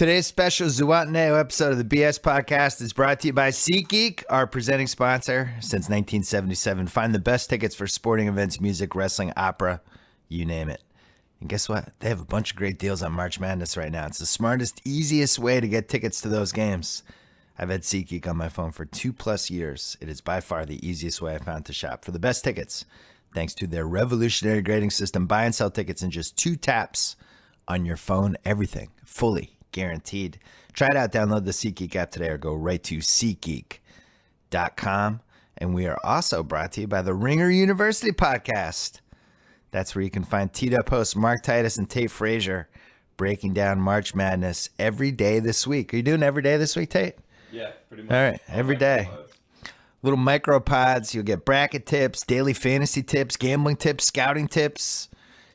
Today's special Zuataneo episode of the BS Podcast is brought to you by SeatGeek, our presenting sponsor since 1977. Find the best tickets for sporting events, music, wrestling, opera, you name it. And guess what? They have a bunch of great deals on March Madness right now. It's the smartest, easiest way to get tickets to those games. I've had SeatGeek on my phone for 2+ years. It is by far the easiest way I found to shop for the best tickets. Thanks to their revolutionary grading system, buy and sell tickets in just 2 taps on your phone. Everything fully guaranteed. Try it out. Download the SeatGeek app today or go right to SeatGeek.com. And we are also brought to you by the Ringer University podcast. That's where you can find teed-up hosts Mark Titus and Tate Frazier breaking down March Madness every day this week. Are you doing every day this week, Tate? Yeah, pretty much. All right, every day. Little micro pods. You'll get bracket tips, daily fantasy tips, gambling tips, scouting tips.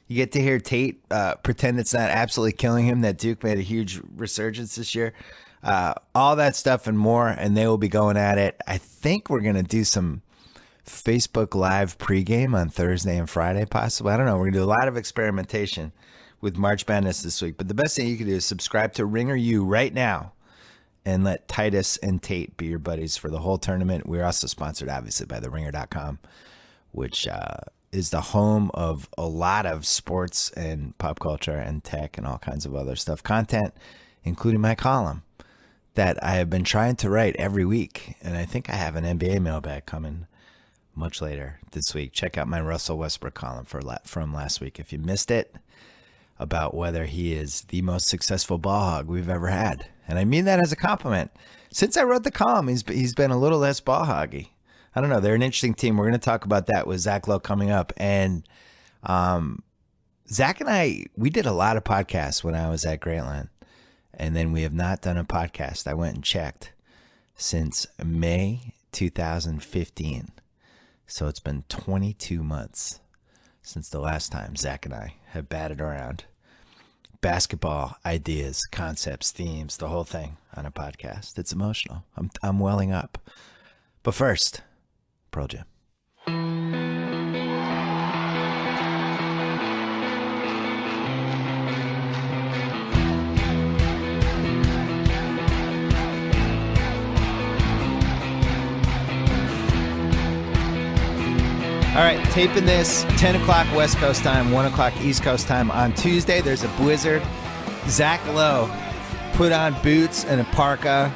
You get to hear Tate pretend it's not absolutely killing him that Duke made a huge resurgence this year. All that stuff and more, and they will be going at it. I think we're going to do some Facebook Live pregame on Thursday and Friday, possibly. I don't know. We're going to do a lot of experimentation with March Madness this week. But the best thing you can do is subscribe to Ringer U right now and let Titus and Tate be your buddies for the whole tournament. We're also sponsored, obviously, by theringer.com, which is the home of a lot of sports and pop culture and tech and all kinds of other stuff. Content, including my column that I have been trying to write every week. And I think I have an NBA mailbag coming much later this week. Check out my Russell Westbrook column from last week if you missed it, about whether he is the most successful ball hog we've ever had. And I mean that as a compliment. Since I wrote the column, he's been a little less ball hoggy. I don't know. They're an interesting team. We're going to talk about that with Zach Lowe coming up. And Zach and I, we did a lot of podcasts when I was at Grantland. And then we have not done a podcast, I went and checked, since May 2015. So it's been 22 months since the last time Zach and I have batted around basketball ideas, concepts, themes, the whole thing on a podcast. It's emotional. I'm welling up. But first, Pearl Jam. All right, taping this 10 o'clock West Coast time, 1 o'clock East Coast time on Tuesday. There's a blizzard. Zach Lowe put on boots and a parka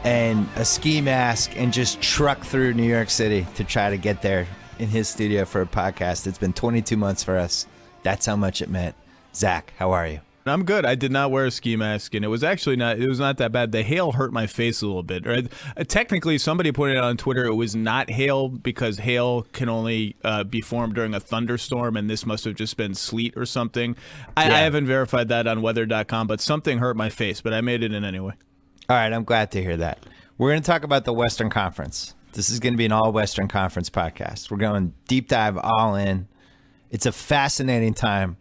and a ski mask and just trucked through New York City to try to get there in his studio for a podcast. It's been 22 months for us. That's how much it meant. Zach, how are you? I'm good. I did not wear a ski mask, and it was not that bad. The hail hurt my face a little bit. Technically, somebody pointed out on Twitter it was not hail because hail can only be formed during a thunderstorm, and this must have just been sleet or something. I haven't verified that on weather.com, but something hurt my face, but I made it in anyway. All right, I'm glad to hear that. We're going to talk about the Western Conference. This is going to be an all-Western Conference podcast. We're going deep dive all in. It's a fascinating time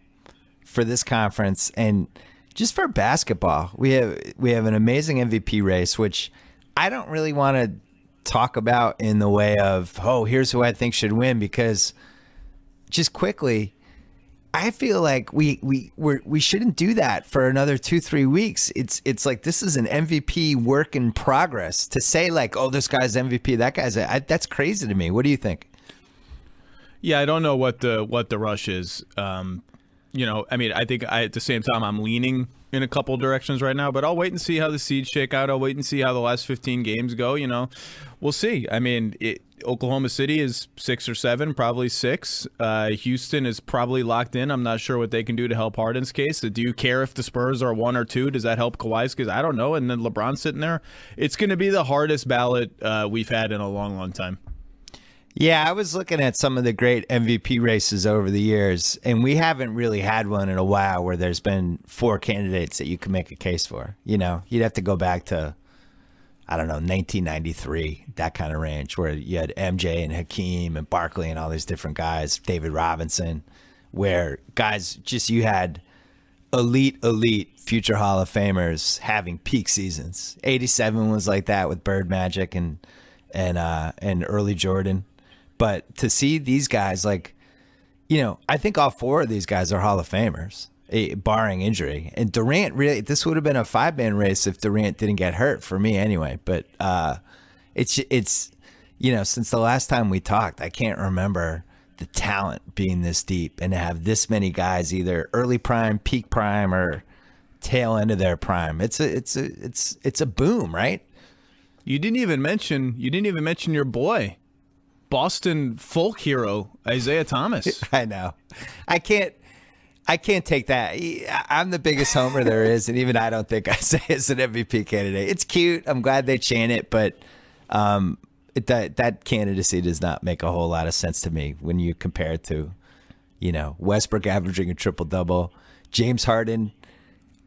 for this conference, and just for basketball. We have an amazing MVP race, which I don't really want to talk about in the way of, oh, here's who I think should win, because just quickly, I feel like we shouldn't do that for another 2-3 weeks. It's like this is an MVP work in progress. To say like, oh, this guy's MVP, that guy's that's crazy to me. What do you think? Yeah, I don't know what the rush is. I mean, I think at the same time, I'm leaning in a couple directions right now, but I'll wait and see how the seeds shake out. I'll wait and see how the last 15 games go. We'll see. I mean, Oklahoma City is 6 or 7, probably 6. Houston is probably locked in. I'm not sure what they can do to help Harden's case. Do you care if the Spurs are 1 or 2? Does that help Kawhi's? Because I don't know. And then LeBron's sitting there. It's going to be the hardest ballot we've had in a long, long time. Yeah, I was looking at some of the great MVP races over the years, and we haven't really had one in a while where there's been 4 candidates that you can make a case for. You'd have to go back to, I don't know, 1993, that kind of range, where you had MJ and Hakeem and Barkley and all these different guys, David Robinson, where guys you had elite future Hall of Famers having peak seasons. 87 was like that with Bird Magic and early Jordan. But to see these guys, I think all 4 of these guys are Hall of Famers. barring injury. And Durant, really, this would have been a 5-man race if Durant didn't get hurt, for me anyway. But it's since the last time we talked, I can't remember the talent being this deep and to have this many guys either early prime, peak prime, or tail end of their prime. It's a boom, right? You didn't even mention your boy, Boston folk hero Isaiah Thomas. I know. I can't take that. I'm the biggest homer there is, and even I don't think Isaiah's an MVP candidate. It's cute. I'm glad they chant it, but that candidacy does not make a whole lot of sense to me when you compare it to, Westbrook averaging a triple-double, James Harden.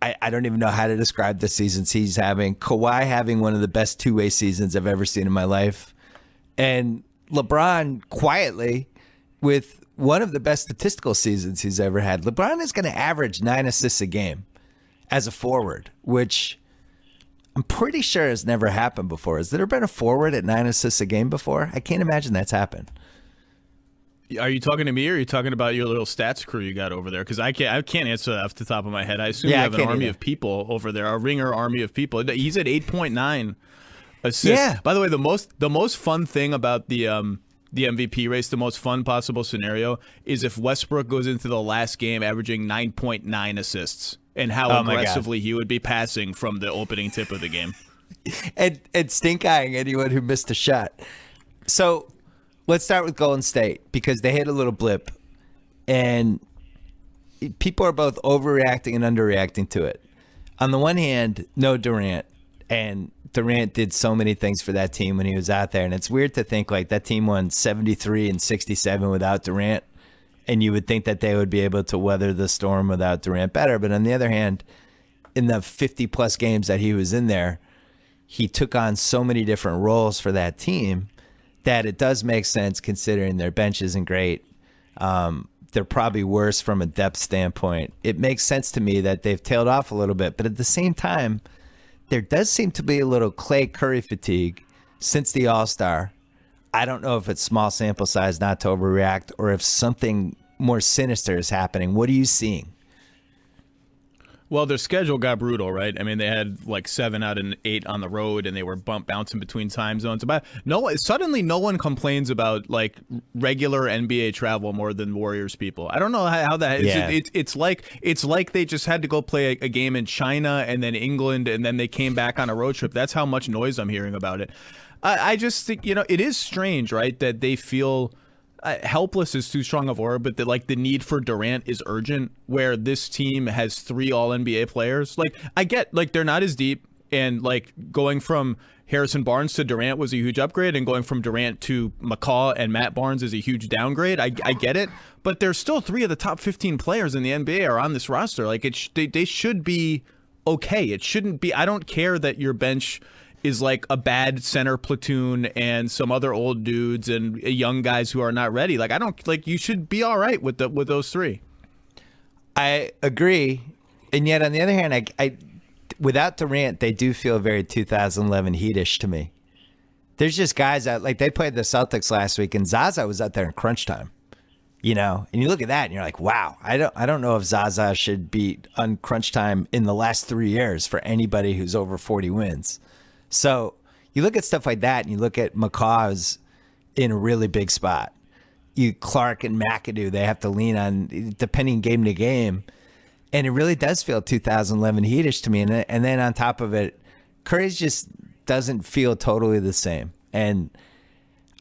I don't even know how to describe the seasons he's having. Kawhi having one of the best two-way seasons I've ever seen in my life. And LeBron quietly with one of the best statistical seasons he's ever had. LeBron is going to average 9 assists a game as a forward, which I'm pretty sure has never happened before. Has there been a forward at 9 assists a game before? I can't imagine that's happened. Are you talking to me, or are you talking about your little stats crew you got over there? Because I can't answer that off the top of my head. I assume you have an army of people over there, a ringer army of people. He's at 8.9 assists. Yeah. By the way, the most fun thing about the MVP race, the most fun possible scenario, is if Westbrook goes into the last game averaging 9.9 assists, and how aggressively he would be passing from the opening tip of the game, and stink-eyeing anyone who missed a shot. So let's start with Golden State, because they hit a little blip, and people are both overreacting and underreacting to it. On the one hand, no Durant, and Durant did so many things for that team when he was out there, and it's weird to think like that team won 73 and 67 without Durant, and you would think that they would be able to weather the storm without Durant better. But on the other hand, in the 50-plus games that he was in there, he took on so many different roles for that team that it does make sense, considering their bench isn't great. They're probably worse from a depth standpoint. It makes sense to me that they've tailed off a little bit, but at the same time, there does seem to be a little Clay Curry fatigue since the All-Star. I don't know if it's small sample size not to overreact, or if something more sinister is happening. What are you seeing? Well, their schedule got brutal, right? I mean, they had like 7 out of 8 on the road, and they were bouncing between time zones. Suddenly no one complains about like regular NBA travel more than Warriors people. I don't know how that is. Yeah. It's like they just had to go play a game in China and then England, and then they came back on a road trip. That's how much noise I'm hearing about it. I just think, it is strange, right, that they feel helpless is too strong of a word, but the need for Durant is urgent, where this team has 3 All-NBA players. Like, I get, like, they're not as deep, and like going from Harrison Barnes to Durant was a huge upgrade, and going from Durant to McCaw and Matt Barnes is a huge downgrade. I get it, but there's still 3 of the top 15 players in the NBA are on this roster. Like, they should be okay. It shouldn't be. I don't care that your bench is like a bad center platoon and some other old dudes and young guys who are not ready. Like, I don't like, you should be all right with those 3. I agree. And yet on the other hand, I without Durant, they do feel very 2011 Heat-ish to me. There's just guys out, like they played the Celtics last week, and Zaza was out there in crunch time, and you look at that and you're like, wow, I don't know if Zaza should be on crunch time in the last 3 years for anybody who's over 40 wins. So you look at stuff like that, and you look at McCaw's in a really big spot. Clark and McAdoo, they have to lean on depending game to game. And it really does feel 2011 Heat-ish to me. And then on top of it, Curry just doesn't feel totally the same. And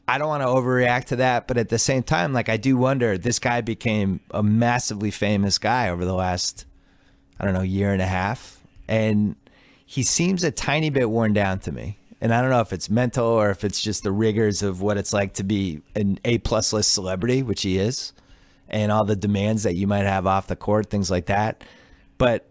I don't want to overreact to that. But at the same time, like, I do wonder, this guy became a massively famous guy over the last, year and a half. And he seems a tiny bit worn down to me. And I don't know if it's mental or if it's just the rigors of what it's like to be an A-plus list celebrity, which he is, and all the demands that you might have off the court, things like that. But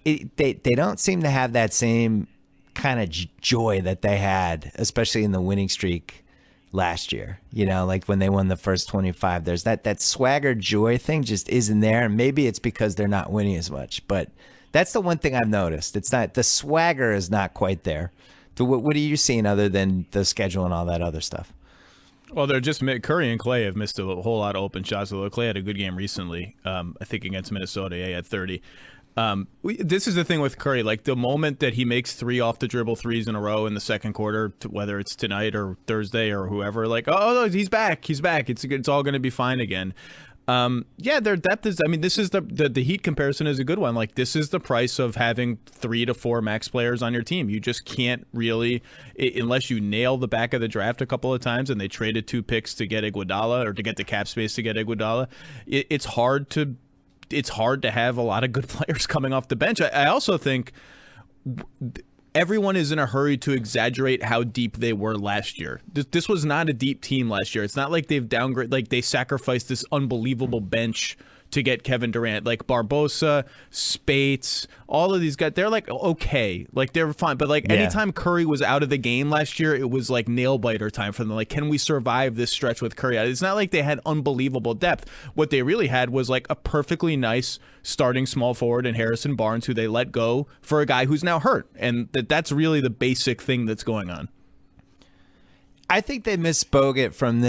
they don't seem to have that same kind of joy that they had, especially in the winning streak last year. Like when they won the first 25, there's that swagger joy thing just isn't there. And maybe it's because they're not winning as much, but that's the one thing I've noticed. It's not, the swagger is not quite there. So what are you seeing other than the schedule and all that other stuff? Well, they're just Curry and Clay have missed a whole lot of open shots. Although Clay had a good game recently, I think against Minnesota, he had 30. This is the thing with Curry. Like the moment that he makes 3 off the dribble threes in a row in the second quarter, whether it's tonight or Thursday or whoever, like, oh, he's back. He's back. It's all going to be fine again. Yeah, their depth is. I mean, this is the Heat comparison is a good one. Like this is the price of having 3 to 4 max players on your team. You just can't really, unless you nail the back of the draft a couple of times. And they traded 2 picks to get Iguodala or to get the cap space to get Iguodala. It's hard to have a lot of good players coming off the bench. I also think everyone is in a hurry to exaggerate how deep they were last year. This was not a deep team last year. It's not like they've downgraded, like they sacrificed this unbelievable bench to get Kevin Durant. Like Barbosa, Spates, all of these guys, they're like okay, like they're fine. But like anytime Curry was out of the game last year, it was like nail biter time for them. Like, can we survive this stretch with Curry? It's not like they had unbelievable depth. What they really had was like a perfectly nice starting small forward in Harrison Barnes, who they let go for a guy who's now hurt, and that's really the basic thing that's going on. I think they missed Bogut from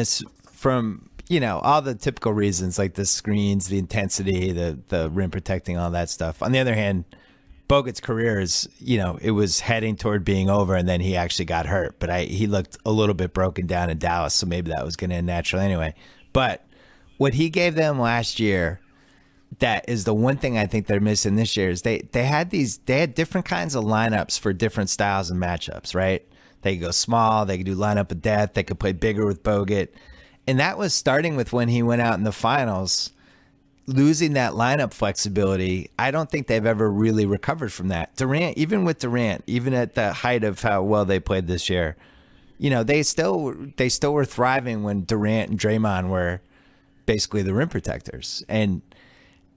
all the typical reasons, like the screens, the intensity, the rim protecting, all that stuff. On the other hand, Bogut's career is, it was heading toward being over, and then he actually got hurt. But he looked a little bit broken down in Dallas, so maybe that was going to end naturally anyway. But what he gave them last year, that is the one thing I think they're missing this year, is they had different kinds of lineups for different styles and matchups, right? They could go small, they could do lineup of death, they could play bigger with Bogut. And that was starting with when he went out in the finals, losing that lineup flexibility. I don't think they've ever really recovered from that. Durant, even at the height of how well they played this year, they still were thriving when Durant and Draymond were basically the rim protectors. And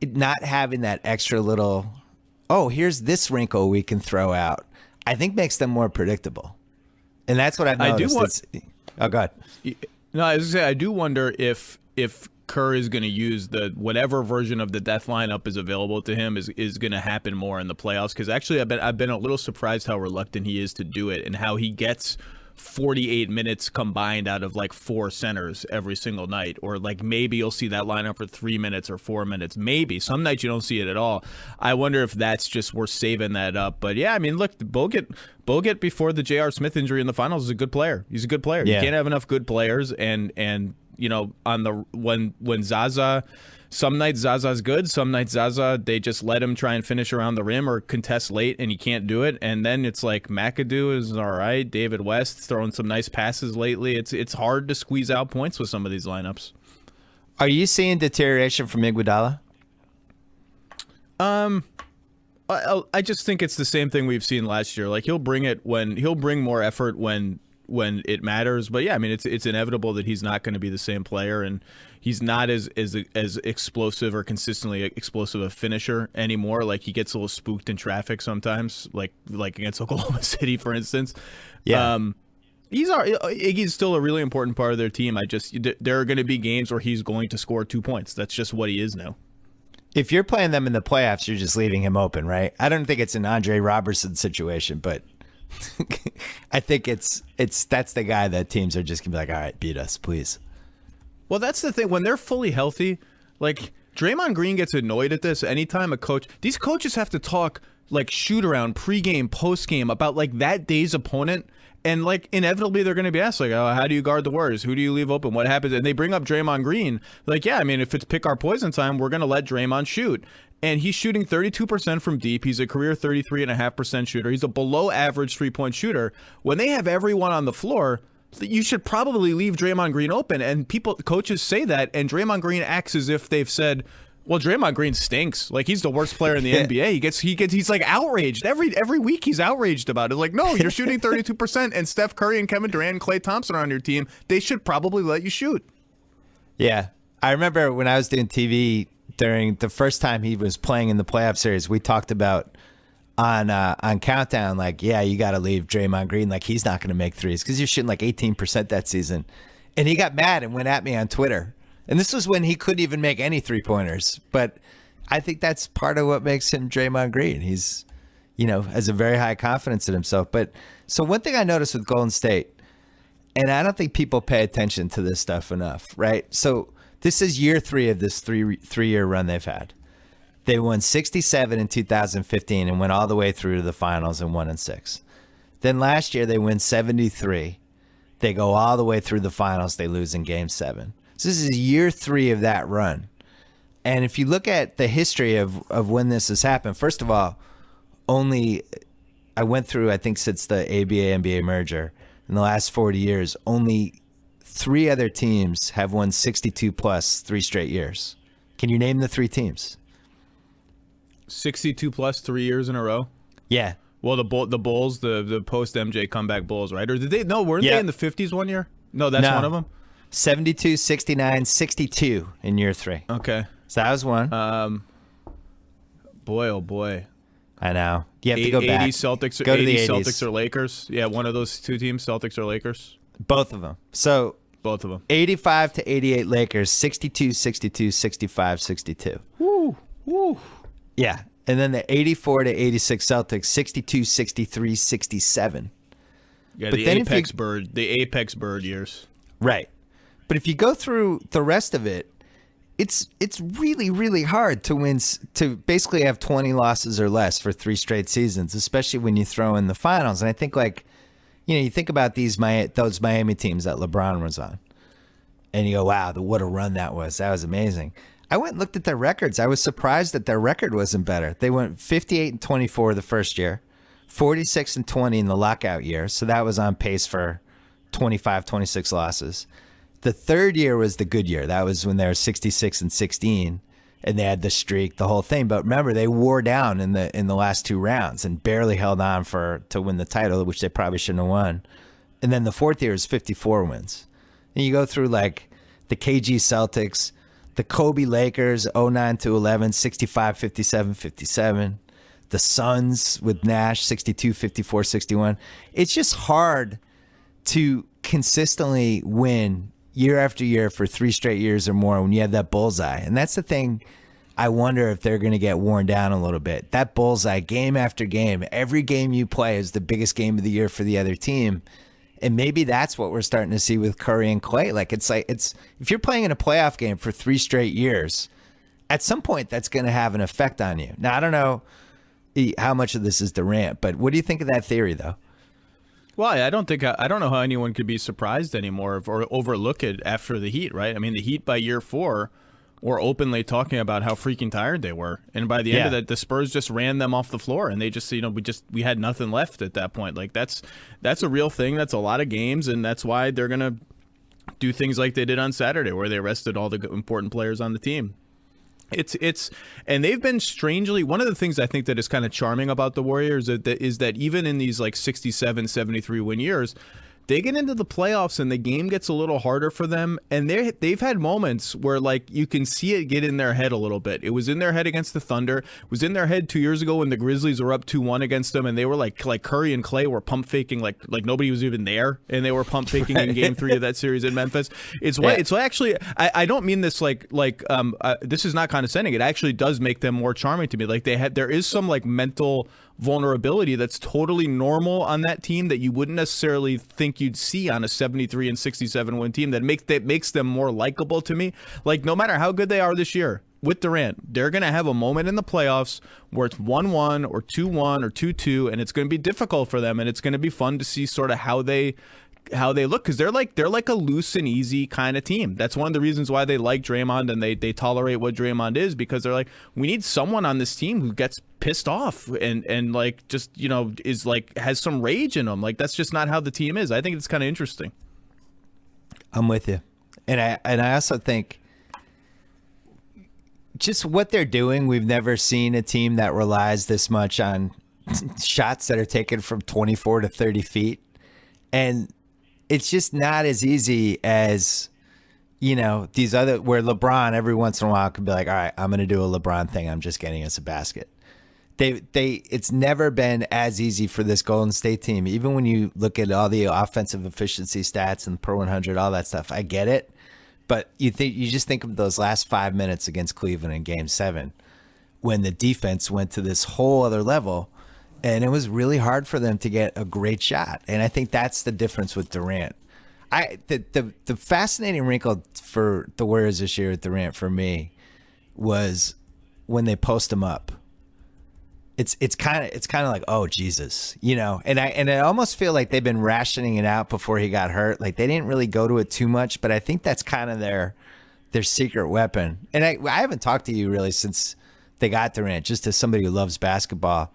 not having that extra little, here's this wrinkle we can throw out, I think makes them more predictable. And that's what I've noticed. Oh, God. No, I was going to say, I do wonder if Kerr is going to use whatever version of the death lineup is available to him is going to happen more in the playoffs. Because actually, I've been a little surprised how reluctant he is to do it, and how he gets 48 minutes combined out of like 4 centers every single night. Or like maybe you'll see that lineup for 3 minutes or 4 minutes. Maybe some nights you don't see it at all. I wonder if that's just we're saving that up. But yeah, I mean, look, Bogut before the J.R. Smith injury in the finals is a good player. He's a good player. Yeah. You can't have enough good players. And when Zaza, some nights Zaza's good, some nights Zaza, they just let him try and finish around the rim or contest late, and he can't do it. And then it's like McAdoo is all right. David West throwing some nice passes lately. It's hard to squeeze out points with some of these lineups. Are you seeing deterioration from Iguodala? I just think it's the same thing we've seen last year. Like he'll bring more effort when it matters. But yeah, I mean it's inevitable that he's not going to be the same player, and he's not as explosive or consistently explosive a finisher anymore. Like he gets a little spooked in traffic sometimes, like against Oklahoma City, for instance. Yeah. Iggy's still a really important part of their team. There are going to be games where he's going to score 2 points. That's just what he is now. If you're playing them in the playoffs, you're just leaving him open, right? I don't think it's an Andre Robertson situation, but I think that's the guy that teams are just gonna be like, all right, beat us, please. Well, that's the thing. When they're fully healthy, like Draymond Green gets annoyed at this anytime these coaches have to talk like shoot around pregame, postgame about like that day's opponent. And like inevitably they're going to be asked like, oh, how do you guard the Warriors? Who do you leave open? What happens? And they bring up Draymond Green. Like, yeah, I mean, if it's pick our poison time, we're going to let Draymond shoot. And he's shooting 32% from deep. He's a career 33.5% shooter. He's a below average 3-point shooter. When they have everyone on the floor, you should probably leave Draymond Green open. And coaches say that, and Draymond Green acts as if they've said, well, Draymond Green stinks. Like he's the worst player in the NBA. He's like outraged every week. He's outraged about it. Like, no, you're shooting 32%, and Steph Curry and Kevin Durant and Klay Thompson are on your team. They should probably let you shoot. Yeah, I remember when I was doing TV during the first time he was playing in the playoff series, we talked about on Countdown, like, yeah, you got to leave Draymond Green. Like he's not going to make threes because you're shooting like 18% that season, and he got mad and went at me on Twitter. And this was when he couldn't even make any 3-pointers. But I think that's part of what makes him Draymond Green. He's, has a very high confidence in himself. But so one thing I noticed with Golden State, And I don't think people pay attention to this stuff enough, right? So this is year 3 of this three-year run they've had. They won 67 in 2015 and went all the way through to the finals and 1-6. Then last year they win 73. They go all the way through the finals. They lose in Game 7. So this is year 3 of that run. And if you look at the history of when this has happened, first of all, I went through, I think since the ABA-NBA merger, in the last 40 years, only 3 other teams have won 62 plus 3 straight years. Can you name the 3 teams? 62 plus 3 years in a row? Yeah. Well, the Bulls, the post MJ comeback Bulls, right? Or did they? No, weren't they in the 50s one year? No, that's one of them. 72, 69, 62 in year 3. Okay. So that was one. Boy, oh boy. I know. You have to go back. 80 Celtics, go to the 80 80s. Celtics or Lakers. Yeah, one of those 2 teams, Celtics or Lakers. Both of them. So both of them. 85 to 88 Lakers, 62, 62, 65, 62. Woo, woo. Yeah. And then the 84 to 86 Celtics, 62, 63, 67. Yeah, but the then Apex Bird years. Right. But if you go through the rest of it, it's really, really hard to win, to basically have 20 losses or less for 3 straight seasons, especially when you throw in the finals. And I think, like, you think about those Miami teams that LeBron was on, and you go, wow, what a run that was. That was amazing. I went and looked at their records. I was surprised that their record wasn't better. They went 58-24 the first year, 46-20 in the lockout year. So that was on pace for 25, 26 losses. The third year was the good year. That was when they were 66-16, and they had the streak, the whole thing. But remember, they wore down in the last 2 rounds and barely held on to win the title, which they probably shouldn't have won. And then the fourth year is 54 wins. And you go through like the KG Celtics, the Kobe Lakers, 09-11, 65, 57, 57. The Suns with Nash, 62, 54, 61. It's just hard to consistently win year after year for 3 straight years or more when you have that bullseye. And that's the thing. I wonder if they're going to get worn down a little bit. That bullseye, game after game, every game you play is the biggest game of the year for the other team. And maybe that's what we're starting to see with Curry and Clay. It's if you're playing in a playoff game for 3 straight years, at some point that's going to have an effect on you. Now, I don't know how much of this is Durant, but what do you think of that theory, though? Well, I don't know how anyone could be surprised anymore or overlook it after the Heat, right? I mean, the Heat by year 4 were openly talking about how freaking tired they were, and by the end of that, the Spurs just ran them off the floor, and they just, we had nothing left at that point. Like that's a real thing. That's a lot of games, and that's why they're gonna do things like they did on Saturday, where they rested all the important players on the team. And they've been strangely, one of the things I think that is kind of charming about the Warriors is that even in these like 67, 73 win years, they get into the playoffs and the game gets a little harder for them. And they've had moments where like you can see it get in their head a little bit. It was in their head against the Thunder. It was in their head 2 years ago when the Grizzlies were up 2-1 against them, and they were like Curry and Clay were pump faking like nobody was even there, and they were pump faking in Game 3 of that series in Memphis. It's actually I don't mean this this is not condescending. It actually does make them more charming to me. Like there is some like mental vulnerability that's totally normal on that team that you wouldn't necessarily think you'd see on a 73 and 67 win team that makes them more likable to me. Like no matter how good they are this year with Durant, they're going to have a moment in the playoffs where it's 1-1 or 2-1 or 2-2, and it's going to be difficult for them, and it's going to be fun to see sort of how they look, because they're like a loose and easy kind of team. That's one of the reasons why they like Draymond and they tolerate what Draymond is, because they're like, we need someone on this team who gets pissed off and like just is like has some rage in them. Like that's just not how the team is. I think it's kind of interesting. I'm with you, and I also think just what they're doing. We've never seen a team that relies this much on shots that are taken from 24 to 30 feet, and it's just not as easy as, these other, where LeBron every once in a while could be like, all right, I'm going to do a LeBron thing. I'm just getting us a basket. It's never been as easy for this Golden State team. Even when you look at all the offensive efficiency stats and per 100, all that stuff, I get it. But you just think of those last 5 minutes against Cleveland in Game 7, when the defense went to this whole other level. And it was really hard for them to get a great shot. And I think that's the difference with Durant. The fascinating wrinkle for the Warriors this year with Durant for me was when they post him up. It's kind of like, oh Jesus, and I almost feel like they've been rationing it out before he got hurt. Like they didn't really go to it too much, but I think that's kind of their secret weapon. And I haven't talked to you really since they got Durant, just as somebody who loves basketball.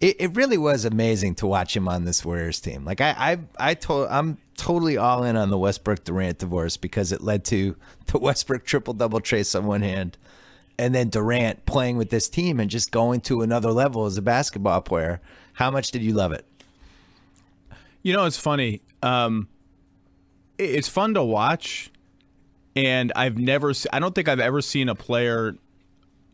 It really was amazing to watch him on this Warriors team. Like I'm totally all in on the Westbrook Durant divorce because it led to the Westbrook triple double trace on one hand, and then Durant playing with this team and just going to another level as a basketball player. How much did you love it? It's funny. It's fun to watch, and I don't think I've ever seen a player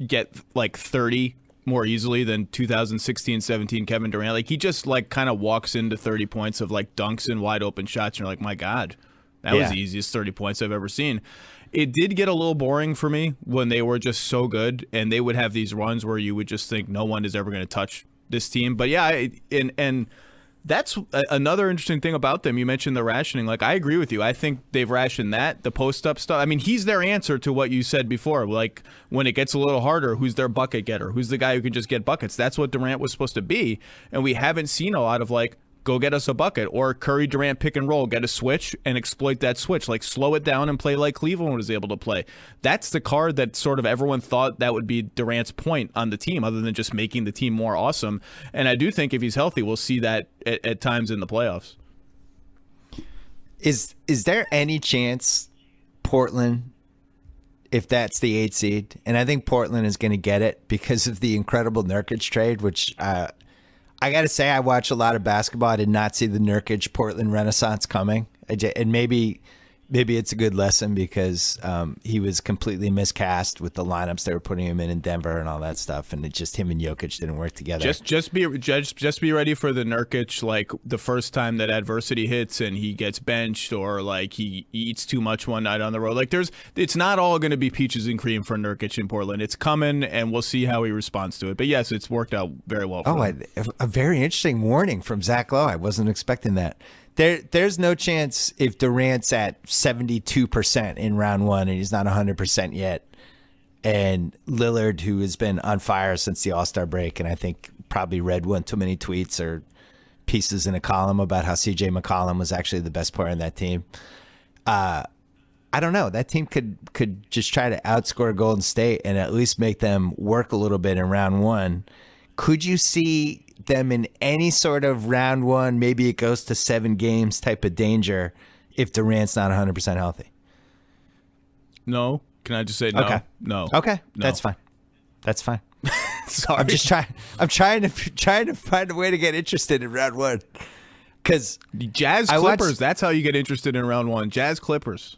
get like 30 more easily than 2016-17 Kevin Durant. Like he just like kind of walks into 30 points of like dunks and wide open shots, and you're like, my God, that was the easiest 30 points I've ever seen. It did get a little boring for me when they were just so good, and they would have these runs where you would just think no one is ever going to touch this team. But yeah, and that's another interesting thing about them. You mentioned the rationing. Like, I agree with you. I think they've rationed that, the post-up stuff. I mean, he's their answer to what you said before. Like, when it gets a little harder, who's their bucket getter? Who's the guy who can just get buckets? That's what Durant was supposed to be. And we haven't seen a lot of, like, go get us a bucket, or Curry Durant pick and roll, get a switch and exploit that switch. Like, slow it down and play like Cleveland was able to play. That's the card that sort of everyone thought that would be Durant's point on the team, other than just making the team more awesome. And I do think if he's healthy, we'll see that at times in the playoffs. Is there any chance Portland, if that's the 8 seed, and I think Portland is going to get it because of the incredible Nurkic trade, which I got to say, I watch a lot of basketball. I did not see the Nurkic Portland Renaissance coming. And maybe it's a good lesson because he was completely miscast with the lineups they were putting him in Denver and all that stuff. And it just him and Jokic didn't work together. Just be ready for the Nurkic, like the first time that adversity hits and he gets benched, or like he eats too much one night on the road. Like it's not all going to be peaches and cream for Nurkic in Portland. It's coming, and we'll see how he responds to it. But yes, it's worked out very well for him. A very interesting warning from Zach Lowe. I wasn't expecting that. There's no chance if Durant's at 72% in round one and he's not 100% yet, and Lillard, who has been on fire since the All-Star break, and I think probably read one too many tweets or pieces in a column about how CJ McCollum was actually the best player on that team. I don't know. That team could just try to outscore Golden State and at least make them work a little bit in round one. Could you see them in any sort of round one, maybe it goes to 7 games type of danger if Durant's not 100% healthy? No. Can I just say no? Okay. No. Okay. No. That's fine. That's fine. Sorry. I'm trying to find a way to get interested in round one. Because Jazz Clippers, that's how you get interested in round one. Jazz Clippers.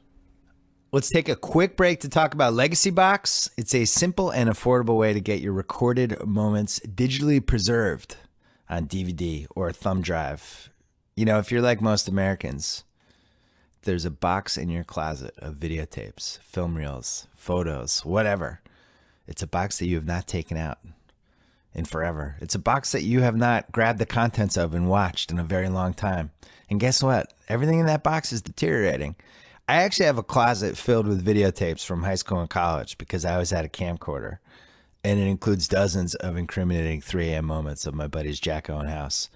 Let's take a quick break to talk about Legacy Box. It's a simple and affordable way to get your recorded moments digitally preserved on DVD or a thumb drive. If you're like most Americans, there's a box in your closet of videotapes, film reels, photos, whatever. It's a box that you have not taken out in forever. It's a box that you have not grabbed the contents of and watched in a very long time. And guess what? Everything in that box is deteriorating. I actually have a closet filled with videotapes from high school and college because I always had a camcorder. And it includes dozens of incriminating 3 a.m. moments of my buddy's Jack Owen house.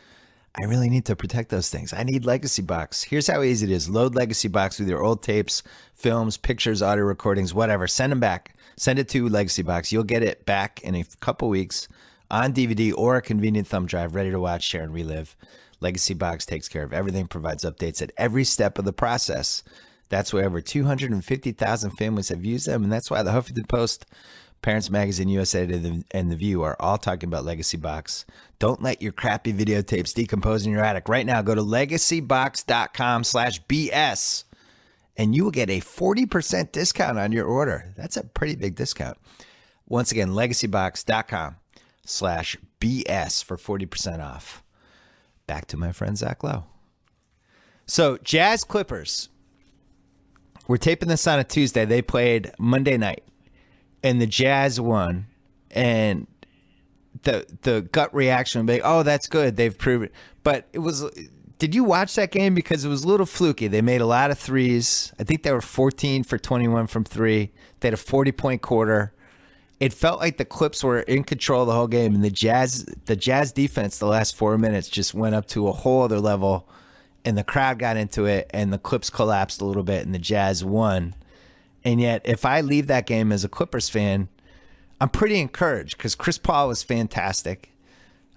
I really need to protect those things. I need Legacy Box. Here's how easy it is. Load Legacy Box with your old tapes, films, pictures, audio recordings, whatever. Send them back. Send it to Legacy Box. You'll get it back in a couple weeks on DVD or a convenient thumb drive, ready to watch, share, and relive. Legacy Box takes care of everything, provides updates at every step of the process. That's why over 250,000 families have used them, and that's why the Huffington Post, Parents Magazine, USA and The View are all talking about Legacy Box. Don't let your crappy videotapes decompose in your attic. Right now, go to legacybox.com/BS, and you will get a 40% discount on your order. That's a pretty big discount. Once again, legacybox.com/BS for 40% off. Back to my friend Zach Lowe. So, Jazz Clippers. We're taping this on a Tuesday. They played Monday night, and the Jazz won. And the gut reaction would be, oh, that's good. They've proven. But it was Did you watch that game? Because it was a little fluky. They made a lot of threes. I think they were 14 for 21 from three. They had a 40-point quarter. It felt like the Clips were in control the whole game, and the Jazz defense the last 4 minutes just went up to a whole other level, and the crowd got into it, and the Clips collapsed a little bit, and the Jazz won. And yet, if I leave that game as a Clippers fan, I'm pretty encouraged because Chris Paul was fantastic.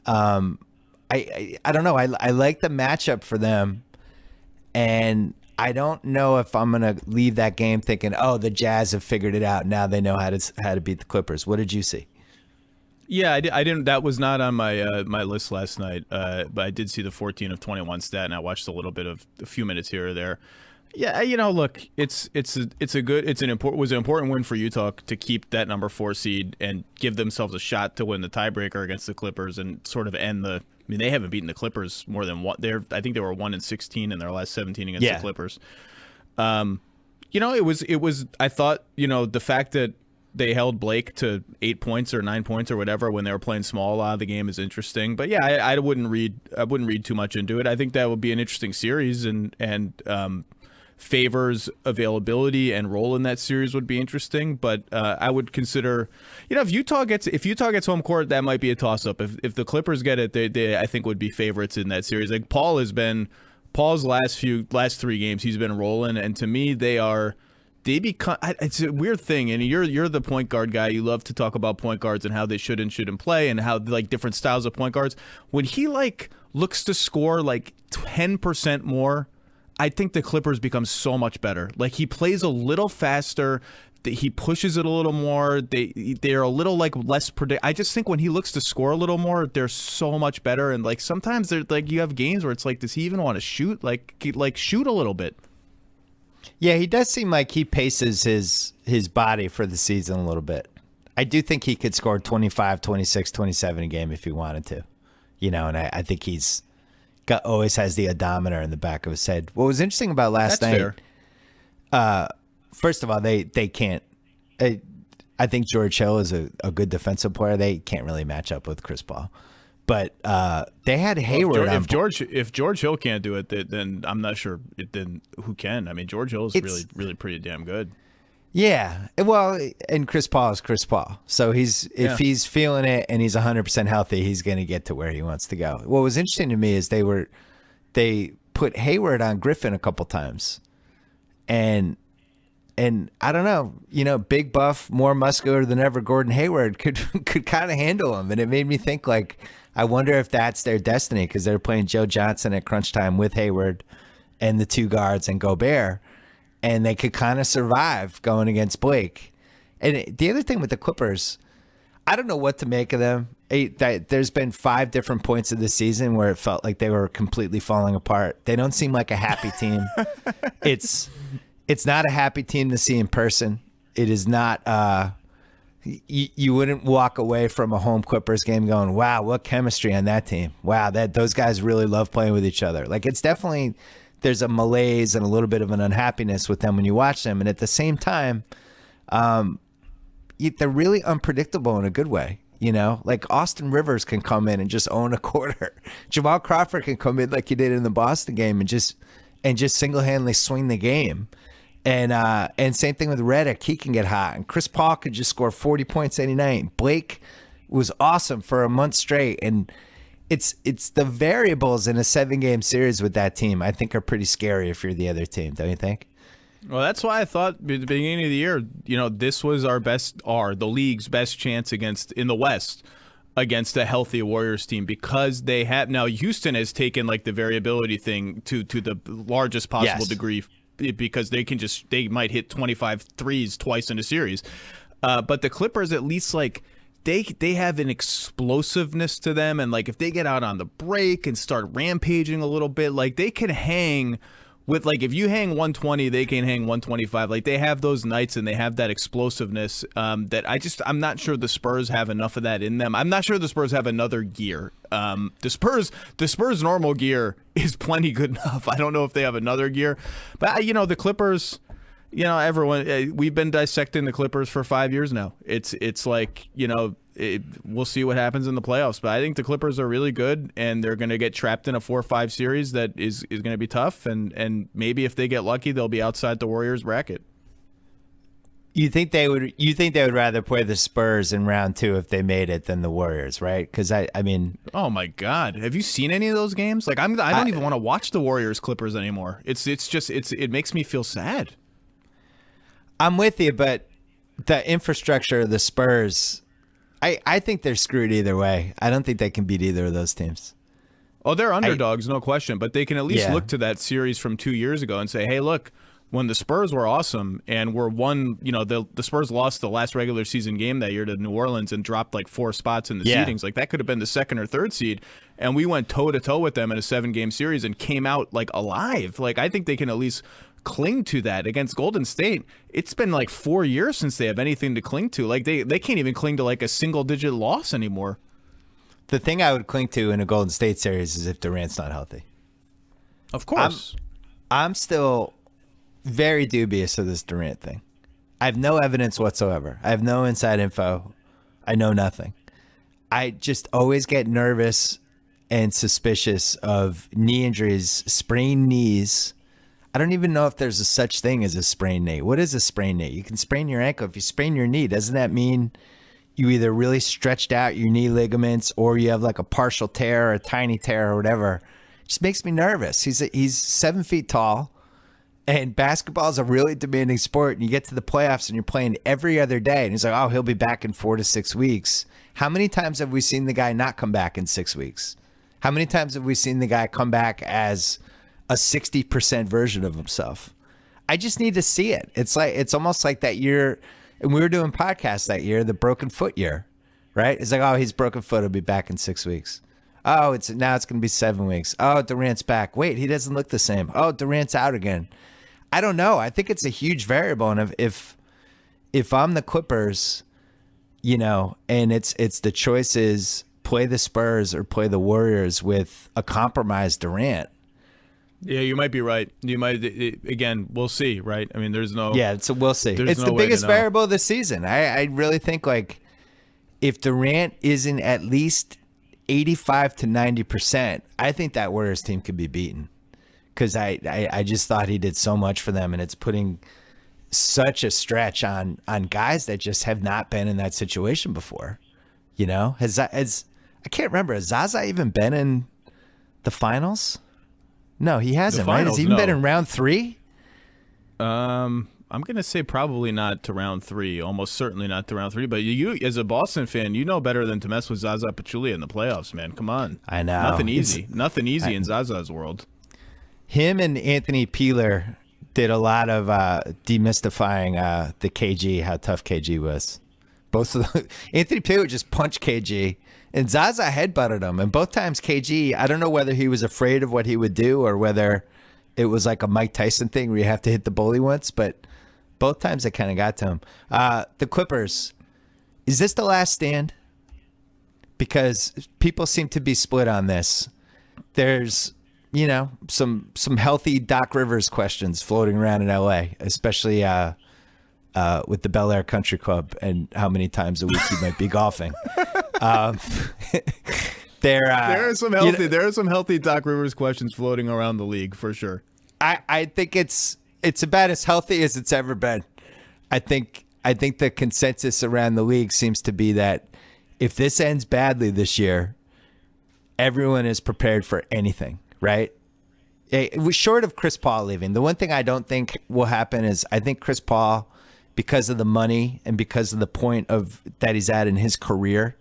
I don't know. I like the matchup for them, and I don't know if I'm gonna leave that game thinking, oh, the Jazz have figured it out. Now they know how to beat the Clippers. What did you see? Yeah, I didn't. That was not on my my list last night. But I did see the 14 of 21 stat, and I watched a little bit of a few minutes here or there. Yeah, look, was an important win for Utah to keep that number 4 seed and give themselves a shot to win the tiebreaker against the Clippers and sort of end the. I mean, they haven't beaten the Clippers more than one. I think they were 1-16 in their last 17 against the Clippers. It was. I thought, the fact that they held Blake to 8 points or 9 points or whatever when they were playing small a lot of the game is interesting. But yeah, I wouldn't read too much into it. I think that would be an interesting series and Favors availability and role in that series would be interesting, but I would consider, if Utah gets home court, that might be a toss up. If the Clippers get it, they I think would be favorites in that series. Like Paul's last 3 games, he's been rolling, and to me they become. It's a weird thing, and you're the point guard guy. You love to talk about point guards and how they should and shouldn't play, and how like different styles of point guards. When he looks to score 10% more, I think the Clippers become so much better. Like he plays a little faster, he pushes it a little more. They're a little less predict. I just think when he looks to score a little more, they're so much better. And sometimes they're you have games where it's does he even want to shoot? Shoot a little bit. Yeah, he does seem like he paces his body for the season a little bit. I do think he could score 25, 26, 27 a game if he wanted to. And I think he's always has the odometer in the back of his head. What was interesting about last night, first of all, they can't. I think George Hill is a good defensive player. They can't really match up with Chris Paul. But they had Hayward. Well, if George Hill can't do it, then I'm not sure. Then who can? I mean, George Hill is really pretty damn good. Yeah, well, and Chris Paul is Chris Paul. So if he's feeling it and he's 100% healthy, he's going to get to where he wants to go. What was interesting to me is they put Hayward on Griffin a couple times, and I don't know, big buff, more muscular than ever. Gordon Hayward could kind of handle him, and it made me think I wonder if that's their destiny because they're playing Joe Johnson at crunch time with Hayward and the 2 guards and Gobert. And they could kind of survive going against Blake. And the other thing with the Clippers, I don't know what to make of them. There's been 5 different points of the season where it felt like they were completely falling apart. They don't seem like a happy team. It's not a happy team to see in person. It is not. You wouldn't walk away from a home Clippers game going, wow, what chemistry on that team. Wow, those guys really love playing with each other. It's definitely... There's a malaise and a little bit of an unhappiness with them when you watch them. And at the same time, they're really unpredictable in a good way. Austin Rivers can come in and just own a quarter. Jamal Crawford can come in like he did in the Boston game and just single-handedly swing the game. And same thing with Redick. He can get hot. And Chris Paul could just score 40 points any night. Blake was awesome for a month straight. And it's the variables in a 7-game series with that team I think are pretty scary if you're the other team, don't you think? Well, that's why I thought at the beginning of the year, this was the league's best chance in the West against a healthy Warriors team because they have now Houston has taken the variability thing to the largest possible degree because they might hit 25 threes twice in a series. But the Clippers at least they have an explosiveness to them, and if they get out on the break and start rampaging a little bit, they can hang with if you hang 120, they can hang 125. They have those nights and they have that explosiveness that I'm not sure the Spurs have enough of that in them. I'm not sure the Spurs have another gear. The Spurs normal gear is plenty good enough. I don't know if they have another gear, but the Clippers. Everyone, we've been dissecting the Clippers for 5 years now. It's we'll see what happens in the playoffs. But I think the Clippers are really good, and they're going to get trapped in a 4-5 series that is going to be tough. And maybe if they get lucky, they'll be outside the Warriors bracket. You think they would rather play the Spurs in round 2 if they made it than the Warriors, right? Because I mean, oh my God, have you seen any of those games? Like I don't even want to watch the Warriors Clippers anymore. It makes me feel sad. I'm with you, but the infrastructure of the Spurs, I think they're screwed either way. I don't think they can beat either of those teams. Oh, they're underdogs, no question, but they can at least look to that series from 2 years ago and say, hey, look. When the Spurs were awesome and were one, the Spurs lost the last regular season game that year to New Orleans and dropped like 4 spots in the seedings. Like that could have been the 2nd or 3rd seed. And we went toe to toe with them in a 7-game series and came out like alive. Like I think they can at least cling to that against Golden State. It's been like 4 years since they have anything to cling to. Like they can't even cling to like a single-digit loss anymore. The thing I would cling to in a Golden State series is if Durant's not healthy. Of course. I'm still very dubious of this Durant thing. I have no evidence whatsoever. I have no inside info. I know nothing. I just always get nervous and suspicious of knee injuries, sprained knees. I don't even know if there's a such thing as a sprained knee. What is a sprained knee? You can sprain your ankle. If you sprain your knee, doesn't that mean you either really stretched out your knee ligaments or you have like a partial tear or a tiny tear or whatever? It just makes me nervous. He's 7 feet tall. And basketball is a really demanding sport, and you get to the playoffs and you're playing every other day. And he's like, oh, he'll be back in 4 to 6 weeks. How many times have we seen the guy not come back in 6 weeks? How many times have we seen the guy come back as a 60% version of himself? I just need to see it. It's almost like that year, and we were doing podcasts that year, the broken foot year, right? It's like, oh, he's broken foot. He'll be back in 6 weeks. Oh, now it's going to be 7 weeks. Oh, Durant's back. Wait, he doesn't look the same. Oh, Durant's out again. I don't know. I think it's a huge variable, and if I'm the Clippers, and it's the choice is play the Spurs or play the Warriors with a compromised Durant. Yeah, you might be right. You might again. We'll see, right? I mean, there's no. Yeah, so we'll see. It's the biggest variable of the season. I really think like if Durant isn't at least 85 to 90%, I think that Warriors team could be beaten. Because I just thought he did so much for them, and it's putting such a stretch on guys that just have not been in that situation before. I can't remember. Has Zaza even been in the finals? No, he hasn't. Right? Has he even been in round 3? I'm gonna say probably not to round 3. Almost certainly not to round 3. But you, as a Boston fan, you know better than to mess with Zaza Pachulia in the playoffs, man. Come on. I know. Nothing easy. Nothing easy in Zaza's world. Him and Anthony Peeler did a lot of demystifying the KG, how tough KG was. Both of them, Anthony Peeler just punched KG, and Zaza headbutted him. And both times KG, I don't know whether he was afraid of what he would do or whether it was like a Mike Tyson thing where you have to hit the bully once, but both times it kind of got to him. The Clippers, is this the last stand? Because people seem to be split on this. There's some healthy Doc Rivers questions floating around in LA, especially with the Bel Air Country Club and how many times a week he might be golfing. There are some healthy Doc Rivers questions floating around the league for sure. I think it's about as healthy as it's ever been. I think the consensus around the league seems to be that if this ends badly this year, everyone is prepared for anything. Right? It was short of Chris Paul leaving. The one thing I don't think will happen is I think Chris Paul, because of the money and because of the point of that he's at in his career,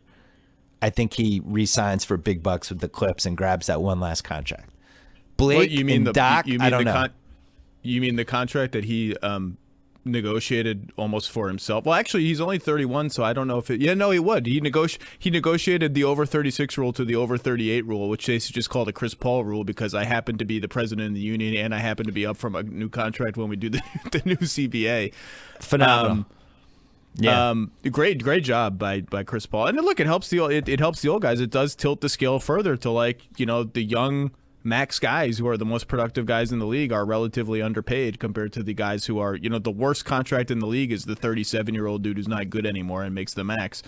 I think he re-signs for big bucks with the Clips and grabs that one last contract. Blake and Doc, I don't know. You mean the contract that he negotiated almost for himself? Well, actually, he's only 31, so I don't know if it. Yeah, no, he would. He negotiated the over 36 rule to the over 38 rule, which they just call the Chris Paul rule because I happen to be the president of the union and I happen to be up from a new contract when we do the new CBA. Phenomenal. Great job by Chris Paul. And look, it helps the old guys. It does tilt the scale further to the young max guys who are the most productive guys in the league are relatively underpaid compared to the guys who are, the worst contract in the league is the 37-year-old dude who's not good anymore and makes the max.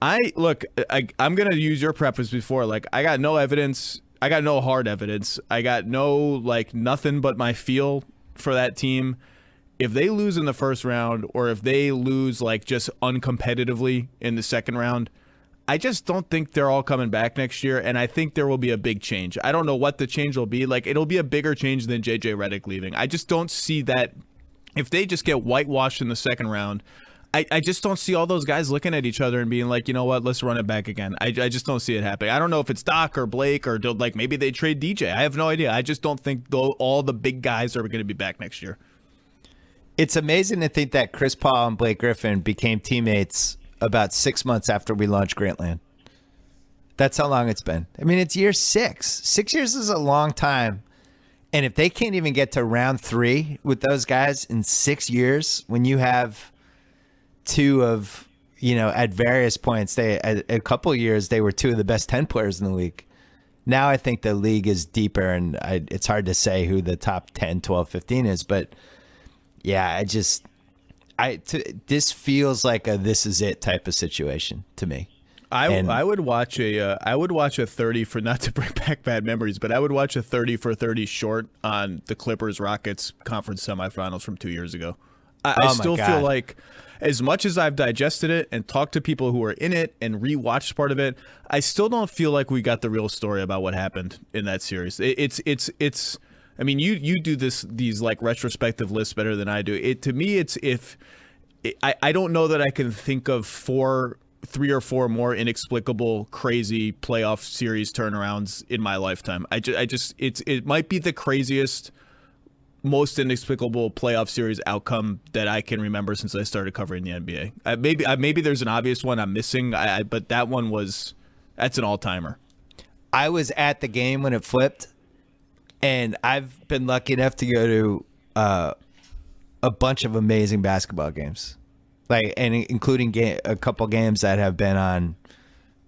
I'm gonna use your preface before. Like, I got no evidence. I got no hard evidence. I got no like nothing but my feel for that team. If they lose in the first round, or if they lose like just uncompetitively in the second round, I just don't think they're all coming back next year, and I think there will be a big change. I don't know what the change will be. Like, it'll be a bigger change than JJ Redick leaving. I just don't see that. If they just get whitewashed in the second round, I just don't see all those guys looking at each other and being like, you know what, let's run it back again. I just don't see it happening. I don't know if it's Doc or Blake or like maybe they trade DJ. I have no idea. I just don't think all the big guys are going to be back next year. It's amazing to think that Chris Paul and Blake Griffin became teammates about 6 months after we launched Grantland. That's how long it's been. I mean, it's year 6. 6 years is a long time. And if they can't even get to round 3 with those guys in 6 years, when you have two of, at various points, a couple of years, they were 2 of the best 10 players in the league. Now I think the league is deeper, and it's hard to say who the top 10, 12, 15 is. But yeah, this feels like a this is it type of situation to me. I would watch a 30 for, not to bring back bad memories, but I would watch a 30 for 30 short on the Clippers Rockets conference semifinals from 2 years ago. I still feel like, as much as I've digested it and talked to people who are in it and rewatched part of it, I still don't feel like we got the real story about what happened in that series. It's I mean, you do these like retrospective lists better than I do. To me, I don't know that I can think of 3 or 4 more inexplicable, crazy playoff series turnarounds in my lifetime. It might be the craziest, most inexplicable playoff series outcome that I can remember since I started covering the NBA. Maybe there's an obvious one I'm missing, but that one that's an all-timer. I was at the game when it flipped, and I've been lucky enough to go to a bunch of amazing basketball games. And including a couple games that have been on,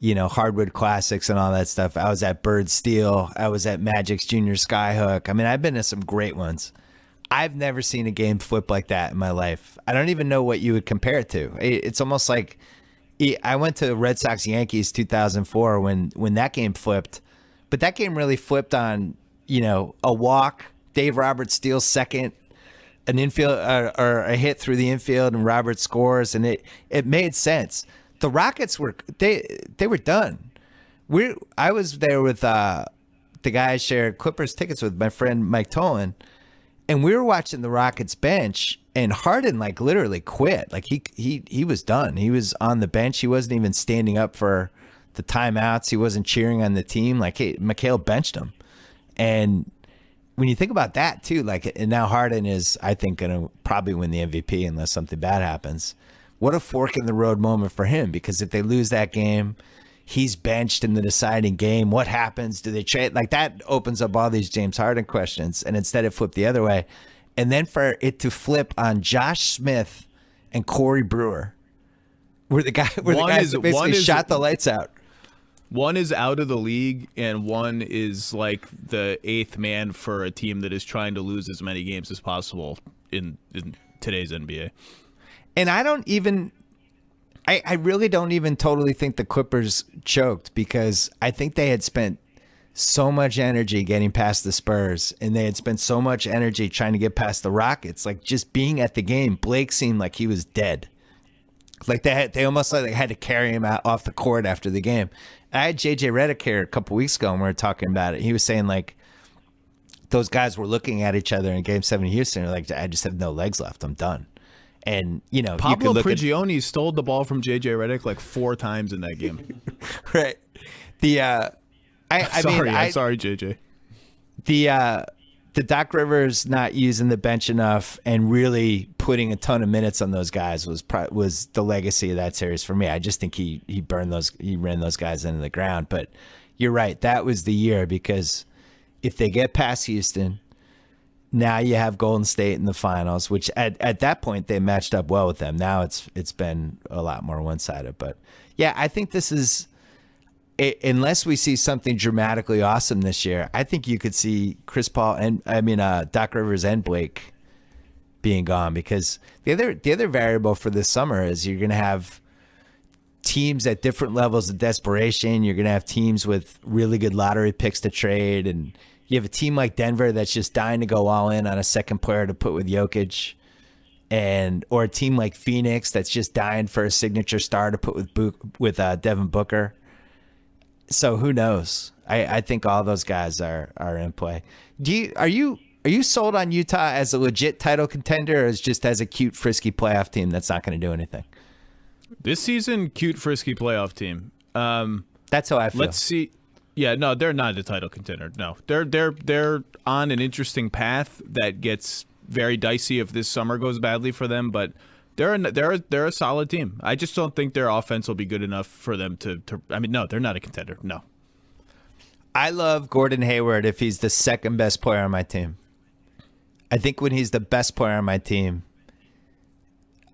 hardwood classics and all that stuff. I was at Bird Steel. I was at Magic's Junior Skyhook. I mean, I've been to some great ones. I've never seen a game flip like that in my life. I don't even know what you would compare it to. It's almost like I went to Red Sox Yankees 2004 when that game flipped, but that game really flipped on, a walk, Dave Roberts steals second, an infield or a hit through the infield, and Roberts scores, and it made sense. The Rockets were done. I was there with the guy I shared Clippers tickets with, my friend Mike Tolan, and we were watching the Rockets bench, and Harden like literally quit. Like he was done. He was on the bench. He wasn't even standing up for the timeouts. He wasn't cheering on the team. Like, hey, Mikhail benched him, and when you think about that too, and now Harden is, I think, going to probably win the MVP unless something bad happens. What a fork in the road moment for him, because if they lose that game, he's benched in the deciding game. What happens? Do they trade? Like, that opens up all these James Harden questions, and instead it flipped the other way. And then for it to flip on Josh Smith and Corey Brewer, where the guys basically shot the lights out. One is out of the league, and one is like the 8th man for a team that is trying to lose as many games as possible in today's NBA. And I really don't even totally think the Clippers choked, because I think they had spent so much energy getting past the Spurs, and they had spent so much energy trying to get past the Rockets. Like, just being at the game, Blake seemed like he was dead. Like they almost like they had to carry him out off the court after the game. I had JJ Redick here a couple weeks ago, and we were talking about it. He was saying like those guys were looking at each other in Game 7 in Houston. They're like, I just have no legs left. I'm done. And Pablo Prigioni stole the ball from JJ Redick like 4 times in that game. Right. Sorry, JJ. The Doc Rivers not using the bench enough and really putting a ton of minutes on those guys was the legacy of that series for me. I just think he ran those guys into the ground. But you're right, that was the year, because if they get past Houston, now you have Golden State in the finals, which at that point they matched up well with them. Now it's been a lot more one-sided. But yeah, I think this is, unless we see something dramatically awesome this year, I think you could see Chris Paul and Doc Rivers and Blake being gone, because the other variable for this summer is you're going to have teams at different levels of desperation. You're going to have teams with really good lottery picks to trade. And you have a team like Denver that's just dying to go all in on a second player to put with Jokic. Or a team like Phoenix that's just dying for a signature star to put with Devin Booker. So who knows? I think all those guys are in play. Are you sold on Utah as a legit title contender, or as just as a cute, frisky playoff team that's not going to do anything? This season, cute, frisky playoff team. That's how I feel. Let's see. Yeah, no, they're not a title contender. No, they're on an interesting path that gets very dicey if this summer goes badly for them. But they're a solid team. I just don't think their offense will be good enough for them to. I mean, no, they're not a contender. No. I love Gordon Hayward if he's the second best player on my team. I think when he's the best player on my team,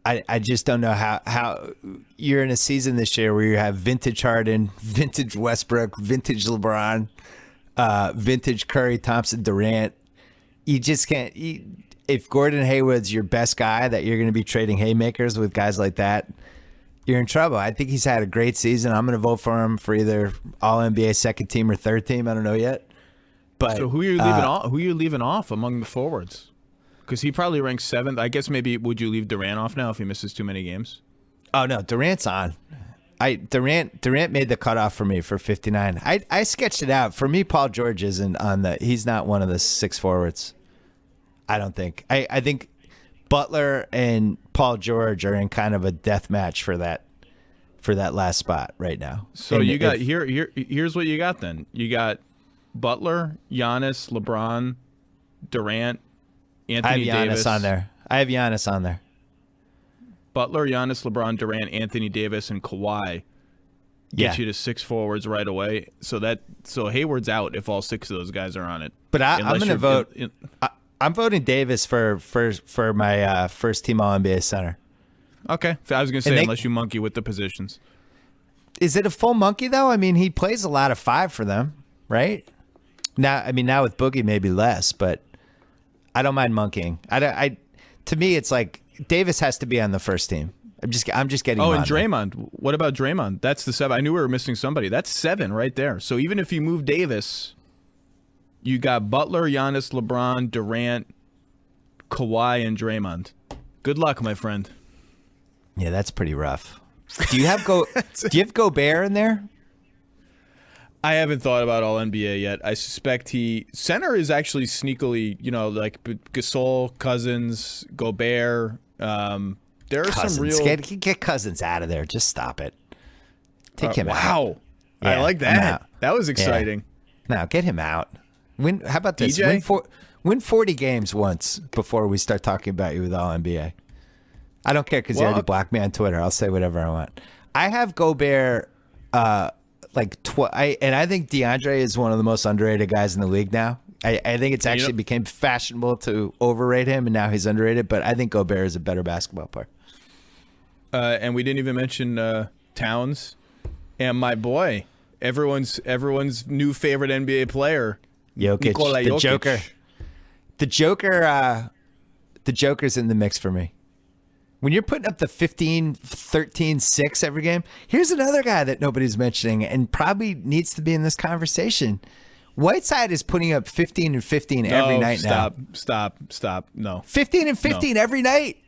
I just don't know how you're in a season this year where you have vintage Harden, vintage Westbrook, vintage LeBron, vintage Curry, Thompson, Durant. You just can't. If Gordon Hayward's your best guy that you're going to be trading haymakers with guys like that, you're in trouble. I think he's had a great season. I'm going to vote for him for either All-NBA second team or third team. I don't know yet. But so who are you leaving off? Who are you leaving off among the forwards? Because he probably ranks seventh. I guess maybe would you leave Durant off now if he misses too many games? Oh no, Durant's on. Durant made the cutoff for me for 59. I sketched it out. For me, Paul George isn't on the. He's not one of the six forwards. I don't think. I think Butler and Paul George are in kind of a death match for that last spot right now. So you got here's what you got then. You got Butler, Giannis, LeBron, Durant, Anthony Davis. I have Giannis on there. Butler, Giannis, LeBron, Durant, Anthony Davis, and Kawhi get you to six forwards right away. So Hayward's out if all six of those guys are on it. But I'm going to vote. I'm voting Davis for my first team All-NBA center. Okay, I was going to say unless you monkey with the positions. Is it a full monkey though? I mean, he plays a lot of five for them, right? Now with Boogie maybe less, but I don't mind monkeying. To me, it's like Davis has to be on the first team. I'm just getting. Oh, and Draymond. What about Draymond? That's the 7. I knew we were missing somebody. That's 7 right there. So even if you move Davis, you got Butler, Giannis, LeBron, Durant, Kawhi, and Draymond. Good luck, my friend. Yeah, that's pretty rough. Do you have Gobert in there? I haven't thought about all NBA yet. I suspect center is actually sneakily, like Gasol, Cousins, Gobert. There are Cousins. some real get Cousins out of there. Just stop it. Take him out. Wow, yeah, I like that. That was exciting. Yeah. No, get him out. How about this? DJ? Win 40 games once before we start talking about you with all NBA. I don't care because you already blocked me on Twitter. I'll say whatever I want. I have Gobert. And I think DeAndre is one of the most underrated guys in the league now. I think it's actually became fashionable to overrate him, and now he's underrated. But I think Gobert is a better basketball player. And we didn't even mention Towns and my boy, everyone's new favorite NBA player, Jokic, the Joker. The Joker's in the mix for me. When you're putting up the 15, 13, 6 every game, here's another guy that nobody's mentioning and probably needs to be in this conversation. Whiteside is putting up 15 and 15 every night now. Stop. No. 15 and 15 every night.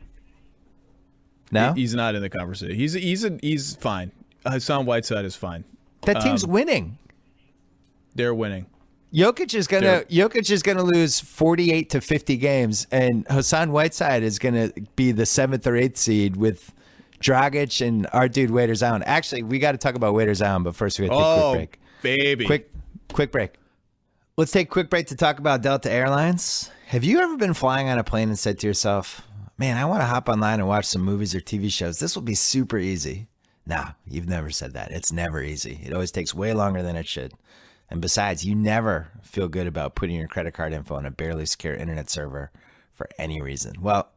No? He's not in the conversation. He's fine. Hassan Whiteside is fine. That team's winning. They're winning. Jokic is gonna lose 48 to 50 games, and Hassan Whiteside is gonna be the 7th or 8th seed with Dragic and our dude Waiters Island. Actually, we got to talk about Waiters Island, but first we got to take a quick break. Baby, quick break. Let's take a quick break to talk about Delta Airlines. Have you ever been flying on a plane and said to yourself, "Man, I want to hop online and watch some movies or TV shows. This will be super easy"? Nah, you've never said that. It's never easy. It always takes way longer than it should. And besides, you never feel good about putting your credit card info on a barely secure internet server for any reason. Well,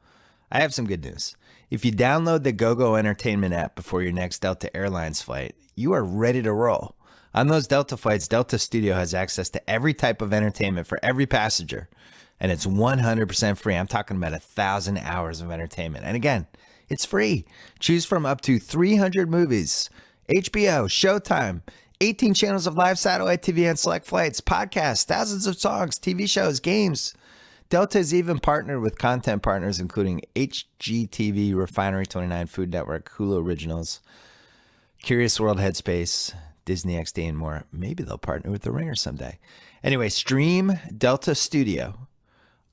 I have some good news. If you download the GoGo Entertainment app before your next Delta Airlines flight, you are ready to roll. On those Delta flights, Delta Studio has access to every type of entertainment for every passenger, and it's 100% free. I'm talking about 1,000 hours of entertainment. And again, it's free. Choose from up to 300 movies HBO, Showtime, 18 channels of live satellite TV and select flights, podcasts, thousands of songs, TV shows, games. Delta has even partnered with content partners including HGTV, Refinery 29, Food Network, Hulu Originals, Curious World, Headspace, Disney XD, and more. Maybe they'll partner with The Ringer someday. Anyway, stream Delta Studio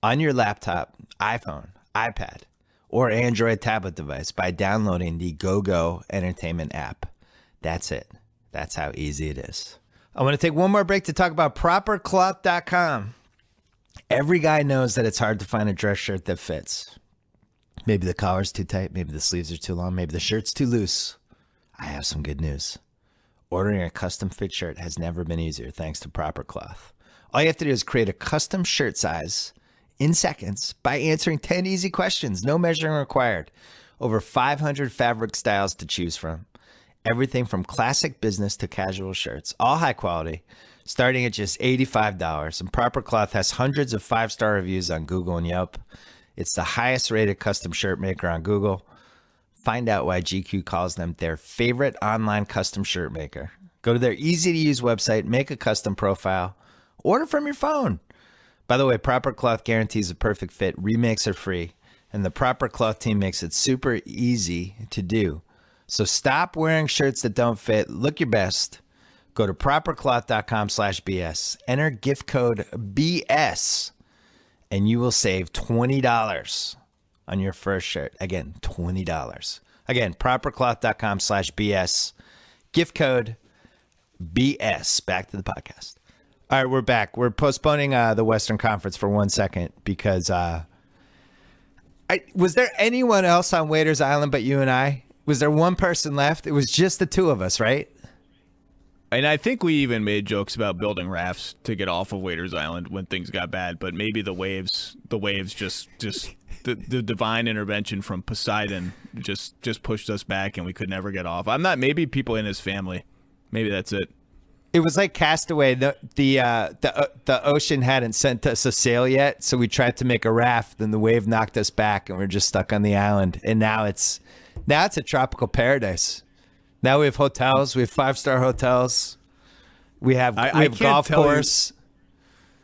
on your laptop, iPhone, iPad, or Android tablet device by downloading the GoGo Entertainment app. That's it. That's how easy it is. I want to take one more break to talk about propercloth.com. Every guy knows that it's hard to find a dress shirt that fits. Maybe the collar's too tight, maybe the sleeves are too long, maybe the shirt's too loose. I have some good news. Ordering a custom fit shirt has never been easier thanks to Proper Cloth. All you have to do is create a custom shirt size in seconds by answering 10 easy questions. No measuring required. Over 500 fabric styles to choose from. Everything from classic business to casual shirts. All high quality, starting at just $85. And Proper Cloth has hundreds of 5-star reviews on Google and Yelp. It's the highest rated custom shirt maker on Google. Find out why GQ calls them their favorite online custom shirt maker. Go to their easy-to-use website, make a custom profile, order from your phone. By the way, Proper Cloth guarantees a perfect fit. Remakes are free, and the Proper Cloth team makes it super easy to do. So stop wearing shirts that don't fit. Look your best. Go to propercloth.com/BS. Enter gift code BS, and you will save $20 on your first shirt. Again, $20. Again, propercloth.com/BS. Gift code BS. Back to the podcast. All right, we're back. We're postponing the Western Conference for 1 second because was there anyone else on Waiters Island but you and I? Was there one person left? It was just the two of us, right? And I think we even made jokes about building rafts to get off of Waiters Island when things got bad. But maybe the waves just the divine intervention from Poseidon just pushed us back and we could never get off. Maybe people in his family. Maybe that's it. It was like Castaway. The ocean hadn't sent us a sail yet, so we tried to make a raft, and the wave knocked us back, and we're just stuck on the island. And now it's a tropical paradise. Now we have hotels. We have 5-star hotels. We have golf course.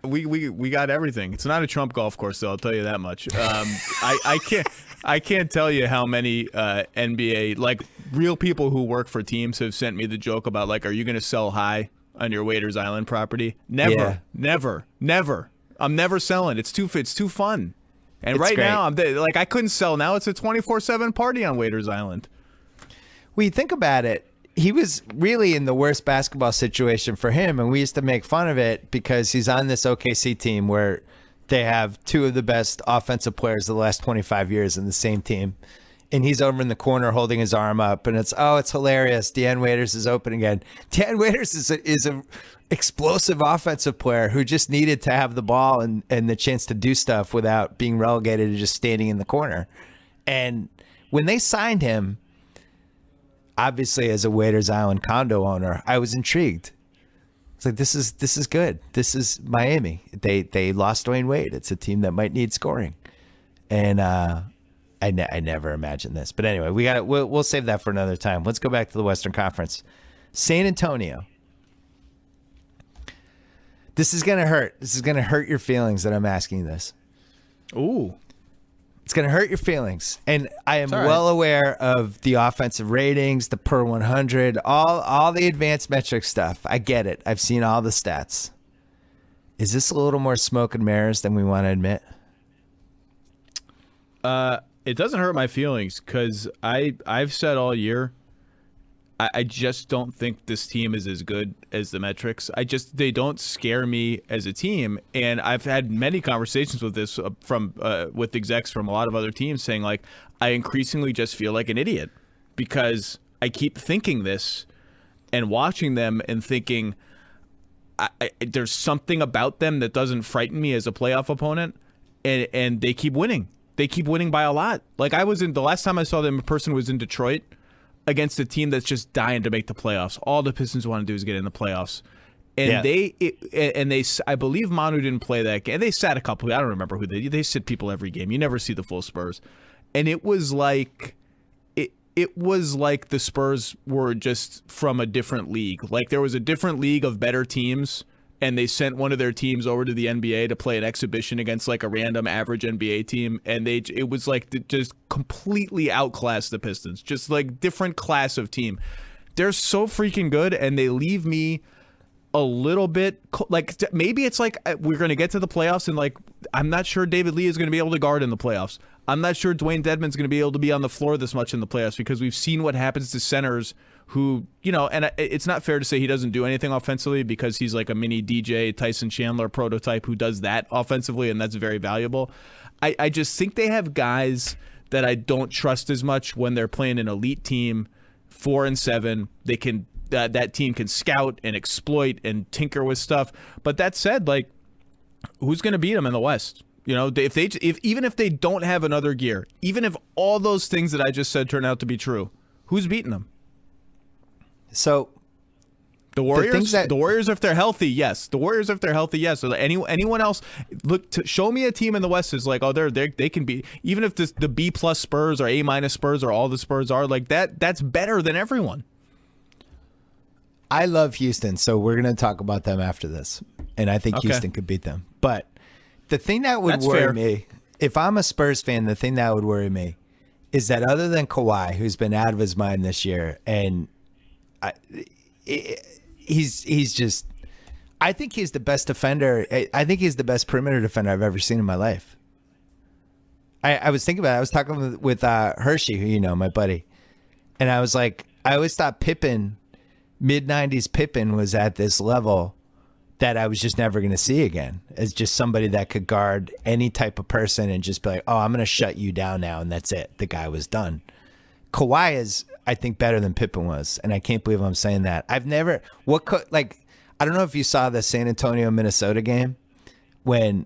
We got everything. It's not a Trump golf course, though. I'll tell you that much. I can't tell you how many NBA, like real people who work for teams, have sent me the joke about like, are you going to sell high on your Waiters Island property? Never. I'm never selling. It's too fun. And right now, I couldn't sell. Now it's a 24/7 party on Waiters Island. Well, you think about it. He was really in the worst basketball situation for him, and we used to make fun of it because he's on this OKC team where they have two of the best offensive players of the last 25 years in the same team. And he's over in the corner holding his arm up, and it's hilarious. Deion Waiters is open again. Deion Waiters is a explosive offensive player who just needed to have the ball and the chance to do stuff without being relegated to just standing in the corner. And when they signed him, obviously as a Waiters Island condo owner, I was intrigued. It's like, this is good. This is Miami. They lost Dwayne Wade. It's a team that might need scoring, and I never imagined this. But anyway, we'll save that for another time. Let's go back to the Western Conference. San Antonio. This is gonna hurt. This is gonna hurt your feelings that I'm asking this. Ooh. It's going to hurt your feelings. And I am well aware of the offensive ratings, the per 100, all the advanced metric stuff. I get it. I've seen all the stats. Is this a little more smoke and mirrors than we want to admit? It doesn't hurt my feelings because I've said all year, I just don't think this team is as good as the metrics. They don't scare me as a team, and I've had many conversations with this with execs from a lot of other teams saying like I increasingly just feel like an idiot because I keep thinking this and watching them and thinking there's something about them that doesn't frighten me as a playoff opponent, and they keep winning. They keep winning by a lot. Like the last time I saw them in person was in Detroit, against a team that's just dying to make the playoffs. All the Pistons want to do is get in the playoffs. And I believe Manu didn't play that game. They sat a couple. I don't remember who they sit people every game. You never see the full Spurs. And it was like it was like the Spurs were just from a different league. Like there was a different league of better teams, and they sent one of their teams over to the NBA to play an exhibition against like a random average NBA team, and it was like just completely outclassed the Pistons. Just like different class of team. They're so freaking good, and they leave me a little bit like maybe it's like we're going to get to the playoffs, and like I'm not sure David Lee is going to be able to guard in the playoffs. I'm not sure Dwayne Dedmon's going to be able to be on the floor this much in the playoffs, because we've seen what happens to centers who, and it's not fair to say he doesn't do anything offensively, because he's like a mini DJ Tyson Chandler prototype who does that offensively, and that's very valuable. I just think they have guys that I don't trust as much when they're playing an elite team, 4-7. They can that team can scout and exploit and tinker with stuff. But that said, like, who's going to beat them in the West? Even if they don't have another gear, even if all those things that I just said turn out to be true, who's beating them? So the Warriors. The Warriors, if they're healthy, yes. The Warriors, if they're healthy, yes. So anyone else, show me a team in the West is like, oh, they can be, even if the B+ Spurs or A- Spurs or all the Spurs are like that. That's better than everyone. I love Houston, so we're going to talk about them after this, and I think Houston could beat them. But the thing that would worry me, if I'm a Spurs fan, the thing that would worry me is that other than Kawhi, who's been out of his mind this year, and he's just, I think he's the best defender. I think he's the best perimeter defender I've ever seen in my life. I was thinking about it. I was talking with Hershey, who my buddy, and I was like, I always thought Pippen, mid-90s Pippen, was at this level that I was just never going to see again, as just somebody that could guard any type of person and just be like, oh, I'm going to shut you down now, and that's it. The guy was done. Kawhi is, I think, better than Pippen was, and I can't believe I'm saying that. I don't know if you saw the San Antonio, Minnesota game when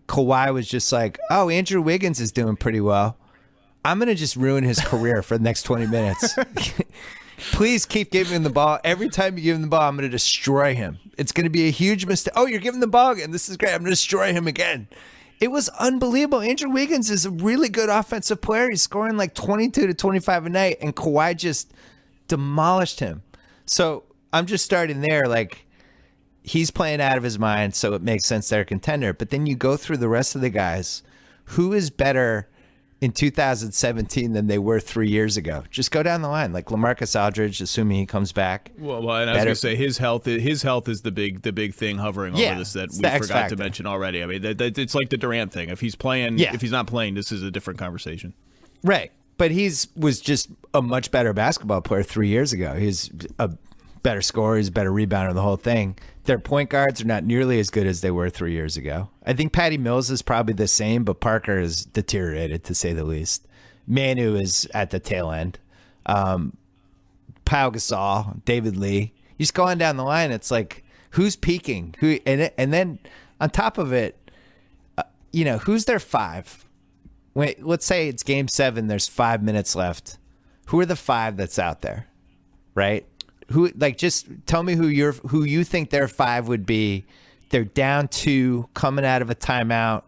Kawhi was just like, oh, Andrew Wiggins is doing pretty well. I'm going to just ruin his career for the next 20 minutes. Please keep giving him the ball. Every time you give him the ball, I'm going to destroy him. It's going to be a huge mistake. Oh, you're giving the ball again. This is great. I'm going to destroy him again. It was unbelievable. Andrew Wiggins is a really good offensive player. He's scoring like 22 to 25 a night, and Kawhi just demolished him. So I'm just starting there. Like, he's playing out of his mind, so it makes sense they're a contender. But then you go through the rest of the guys. Who is better in 2017 than they were 3 years ago? Just go down the line, like LaMarcus Aldridge, assuming he comes back. Well, and I was going to say his health is the big thing hovering over this that we forgot to mention already. I mean, it's like the Durant thing. If he's playing, if he's not playing, this is a different conversation. Right, but was just a much better basketball player 3 years ago. He's a better scorer, he's a better rebounder, the whole thing. Their point guards are not nearly as good as they were 3 years ago. I think Patty Mills is probably the same, but Parker has deteriorated, to say the least. Manu is at the tail end. Pau Gasol, David Lee. You just go on down the line, it's like, who's peaking? And then on top of it, who's their five? Let's say it's game 7, there's 5 minutes left. Who are the 5 that's out there, right? Just tell me who you think their 5 would be. They're down 2, coming out of a timeout.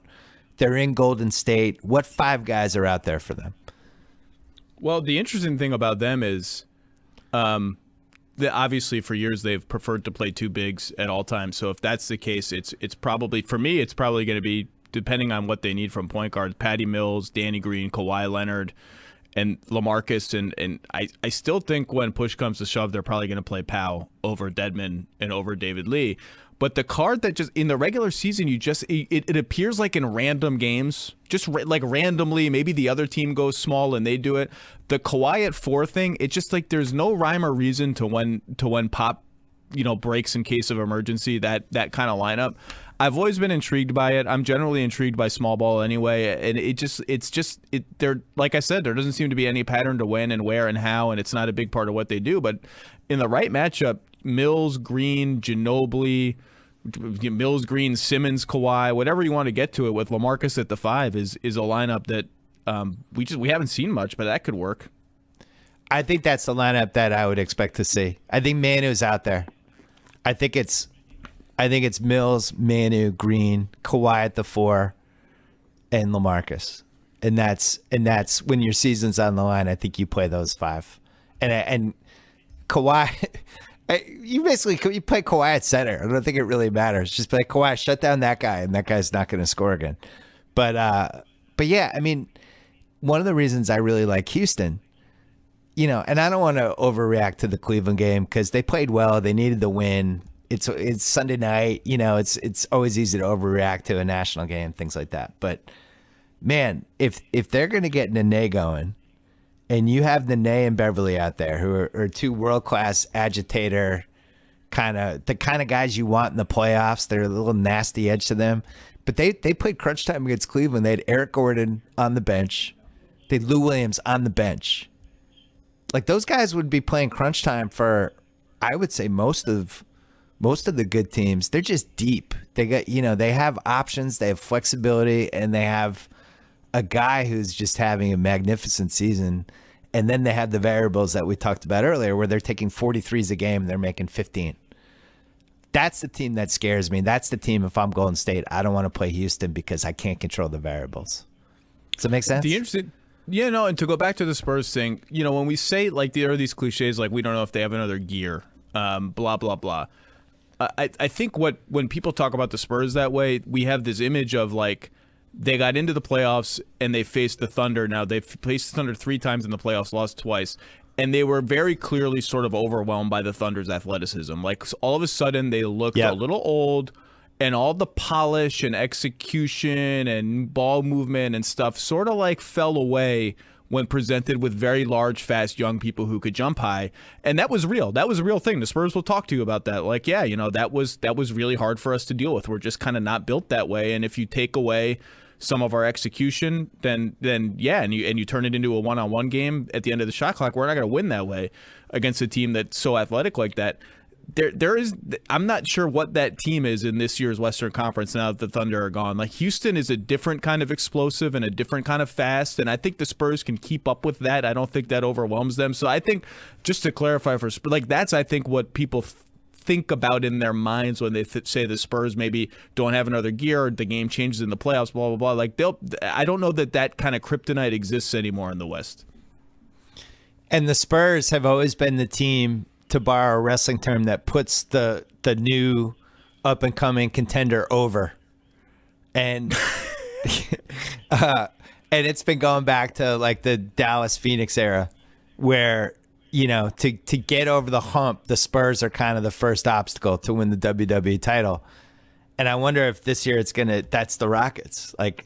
They're in Golden State. What 5 guys are out there for them? Well, the interesting thing about them is, that obviously for years they've preferred to play 2 bigs at all times. So if that's the case, it's probably, for me, it's probably going to be, depending on what they need from point guards, Patty Mills, Danny Green, Kawhi Leonard, and LaMarcus, and I still think when push comes to shove, they're probably going to play Powell over Dedmon and over David Lee. But the card that just in the regular season, it appears like in random games, just like randomly, maybe the other team goes small and they do it. The Kawhi at 4 thing, it's just like there's no rhyme or reason to when Pop, breaks in case of emergency, that kind of lineup. I've always been intrigued by it. I'm generally intrigued by small ball anyway, and they're, like I said, there doesn't seem to be any pattern to when and where and how, and it's not a big part of what they do. But in the right matchup, Mills, Green, Ginobili, Mills, Green, Simmons, Kawhi, whatever you want to get to it with, LaMarcus at the 5 is a lineup that we haven't seen much, but that could work. I think that's the lineup that I would expect to see. I think Manu's out there. I think it's Mills, Manu, Green, Kawhi at the 4, and LaMarcus. and that's when your season's on the line. I think you play those 5, and Kawhi. You play Kawhi at center. I don't think it really matters. Just play Kawhi, shut down that guy, and that guy's not going to score again. But yeah, I mean, one of the reasons I really like Houston, and I don't want to overreact to the Cleveland game because they played well. They needed the win. It's Sunday night. It's always easy to overreact to a national game, things like that. But man, if they're going to get Nene going, and you have Nene and Beverly out there who are 2 world-class agitator, the kind of guys you want in the playoffs. They're a little nasty edge to them. But they played crunch time against Cleveland. They had Eric Gordon on the bench. They had Lou Williams on the bench. Like, those guys would be playing crunch time for, I would say, most of the good teams. They're just deep. They got, they have options, they have flexibility, and they have a guy who's just having a magnificent season. And then they have the variables that we talked about earlier where they're taking 43s a game and they're making 15. That's the team that scares me. That's the team, if I'm Golden State, I don't want to play Houston because I can't control the variables. Does that make sense? And to go back to the Spurs thing, when we say, like, there are these cliches, like, we don't know if they have another gear, blah, blah, blah. I think when people talk about the Spurs that way, we have this image of, like, they got into the playoffs and they faced the Thunder. Now, they've faced the Thunder 3 times in the playoffs, lost twice. And they were very clearly sort of overwhelmed by the Thunder's athleticism. Like, all of a sudden, they looked a little old, and all the polish and execution and ball movement and stuff sort of, like, fell away when presented with very large, fast, young people who could jump high. And that was real. That was a real thing. The Spurs will talk to you about that. Like, yeah, that was really hard for us to deal with. We're just kind of not built that way. And if you take away some of our execution, then yeah, and you turn it into a one-on-one game at the end of the shot clock, we're not going to win that way against a team that's so athletic like that. I'm not sure what that team is in this year's Western Conference now that the Thunder are gone. Like, Houston is a different kind of explosive and a different kind of fast, and I think the Spurs can keep up with that. I don't think that overwhelms them. So I think, just to clarify for Spurs, that's I think what people think about in their minds when they say the Spurs maybe don't have another gear, or the game changes in the playoffs, blah, blah, blah. Like, I don't know that kind of kryptonite exists anymore in the West. And the Spurs have always been the team, to borrow a wrestling term, that puts the new up-and-coming contender over. And and it's been going back to, like, the Dallas Phoenix era where, to get over the hump, the Spurs are kind of the first obstacle to win the WWE title. And I wonder if this year that's the Rockets. Like,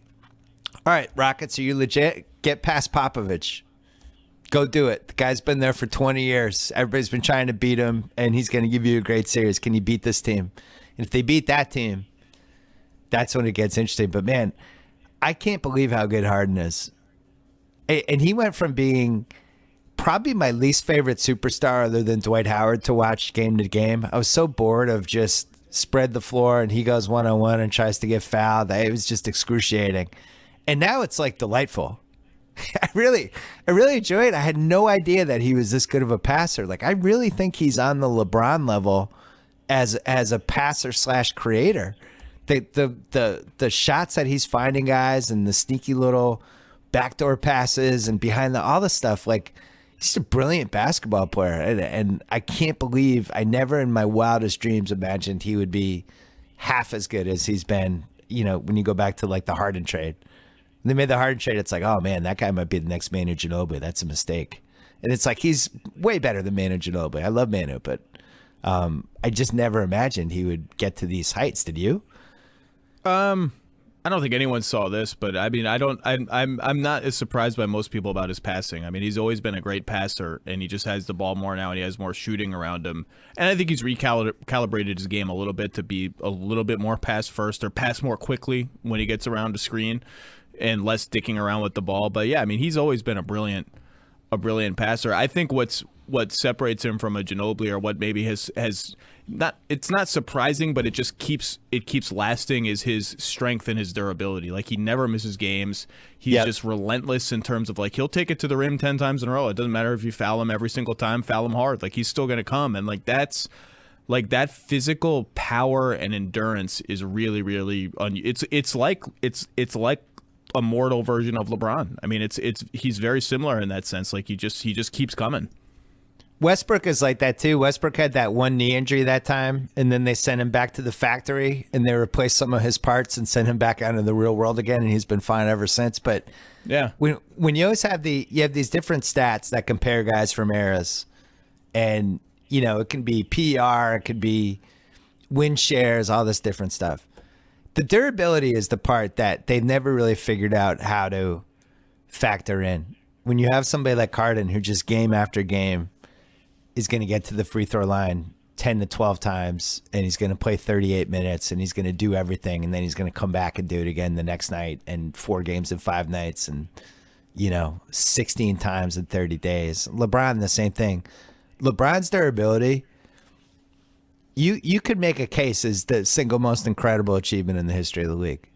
all right, Rockets, are you legit? Get past Popovich. Go do it. The guy's been there for 20 years. Everybody's been trying to beat him, and he's going to give you a great series. Can you beat this team? And if they beat that team, that's when it gets interesting. But, man, I can't believe how good Harden is. And he went from being probably my least favorite superstar other than Dwight Howard to watch game to game. I was so bored of just spread the floor and he goes one-on-one and tries to get fouled. It was just excruciating. And now it's, like, delightful. I really enjoy it. I had no idea that he was this good of a passer. Like, I really think he's on the LeBron level as a passer / creator. The shots that he's finding guys and the sneaky little backdoor passes and behind all the stuff, like, he's a brilliant basketball player. And I can't believe I never in my wildest dreams imagined he would be half as good as he's been, when you go back to, like, the Harden trade. They made the Harden trade. It's like, oh, man, that guy might be the next Manu Ginobili. That's a mistake. And it's like, he's way better than Manu Ginobili. I love Manu, but I just never imagined he would get to these heights. Did you? I don't think anyone saw this, but I mean, I'm not as surprised by most people about his passing. I mean, he's always been a great passer, and he just has the ball more now, and he has more shooting around him. And I think he's recalibrated his game a little bit to be a little bit more pass first, or pass more quickly when he gets around the screen, and less dicking around with the ball. But yeah, I mean, he's always been a brilliant passer. I think what separates him from a Ginobili, or what maybe has not, it's not surprising, but it just keeps lasting, is his strength and his durability. Like, he never misses games. He's just relentless in terms of, like, he'll take it to the rim 10 times in a row. It doesn't matter if you foul him every single time, foul him hard. Like, he's still going to come. And, like, that's, like, that physical power and endurance is really, really it's like a mortal version of LeBron. I mean, he's very similar in that sense. Like he just keeps coming. Westbrook is like that too. Westbrook had that one knee injury that time, and then they sent him back to the factory, and they replaced some of his parts and sent him back out into the real world again, and he's been fine ever since. But yeah, when you always have you have these different stats that compare guys from eras, and it can be PR, it could be win shares, all this different stuff. The durability is the part that they've never really figured out how to factor in. When you have somebody like Harden who just game after game is going to get to the free throw line 10 to 12 times, and he's going to play 38 minutes, and he's going to do everything, and then he's going to come back and do it again the next night, and 4 games in 5 nights, and 16 times in 30 days. LeBron, the same thing. LeBron's durability, you could make a case as the single most incredible achievement in the history of the league.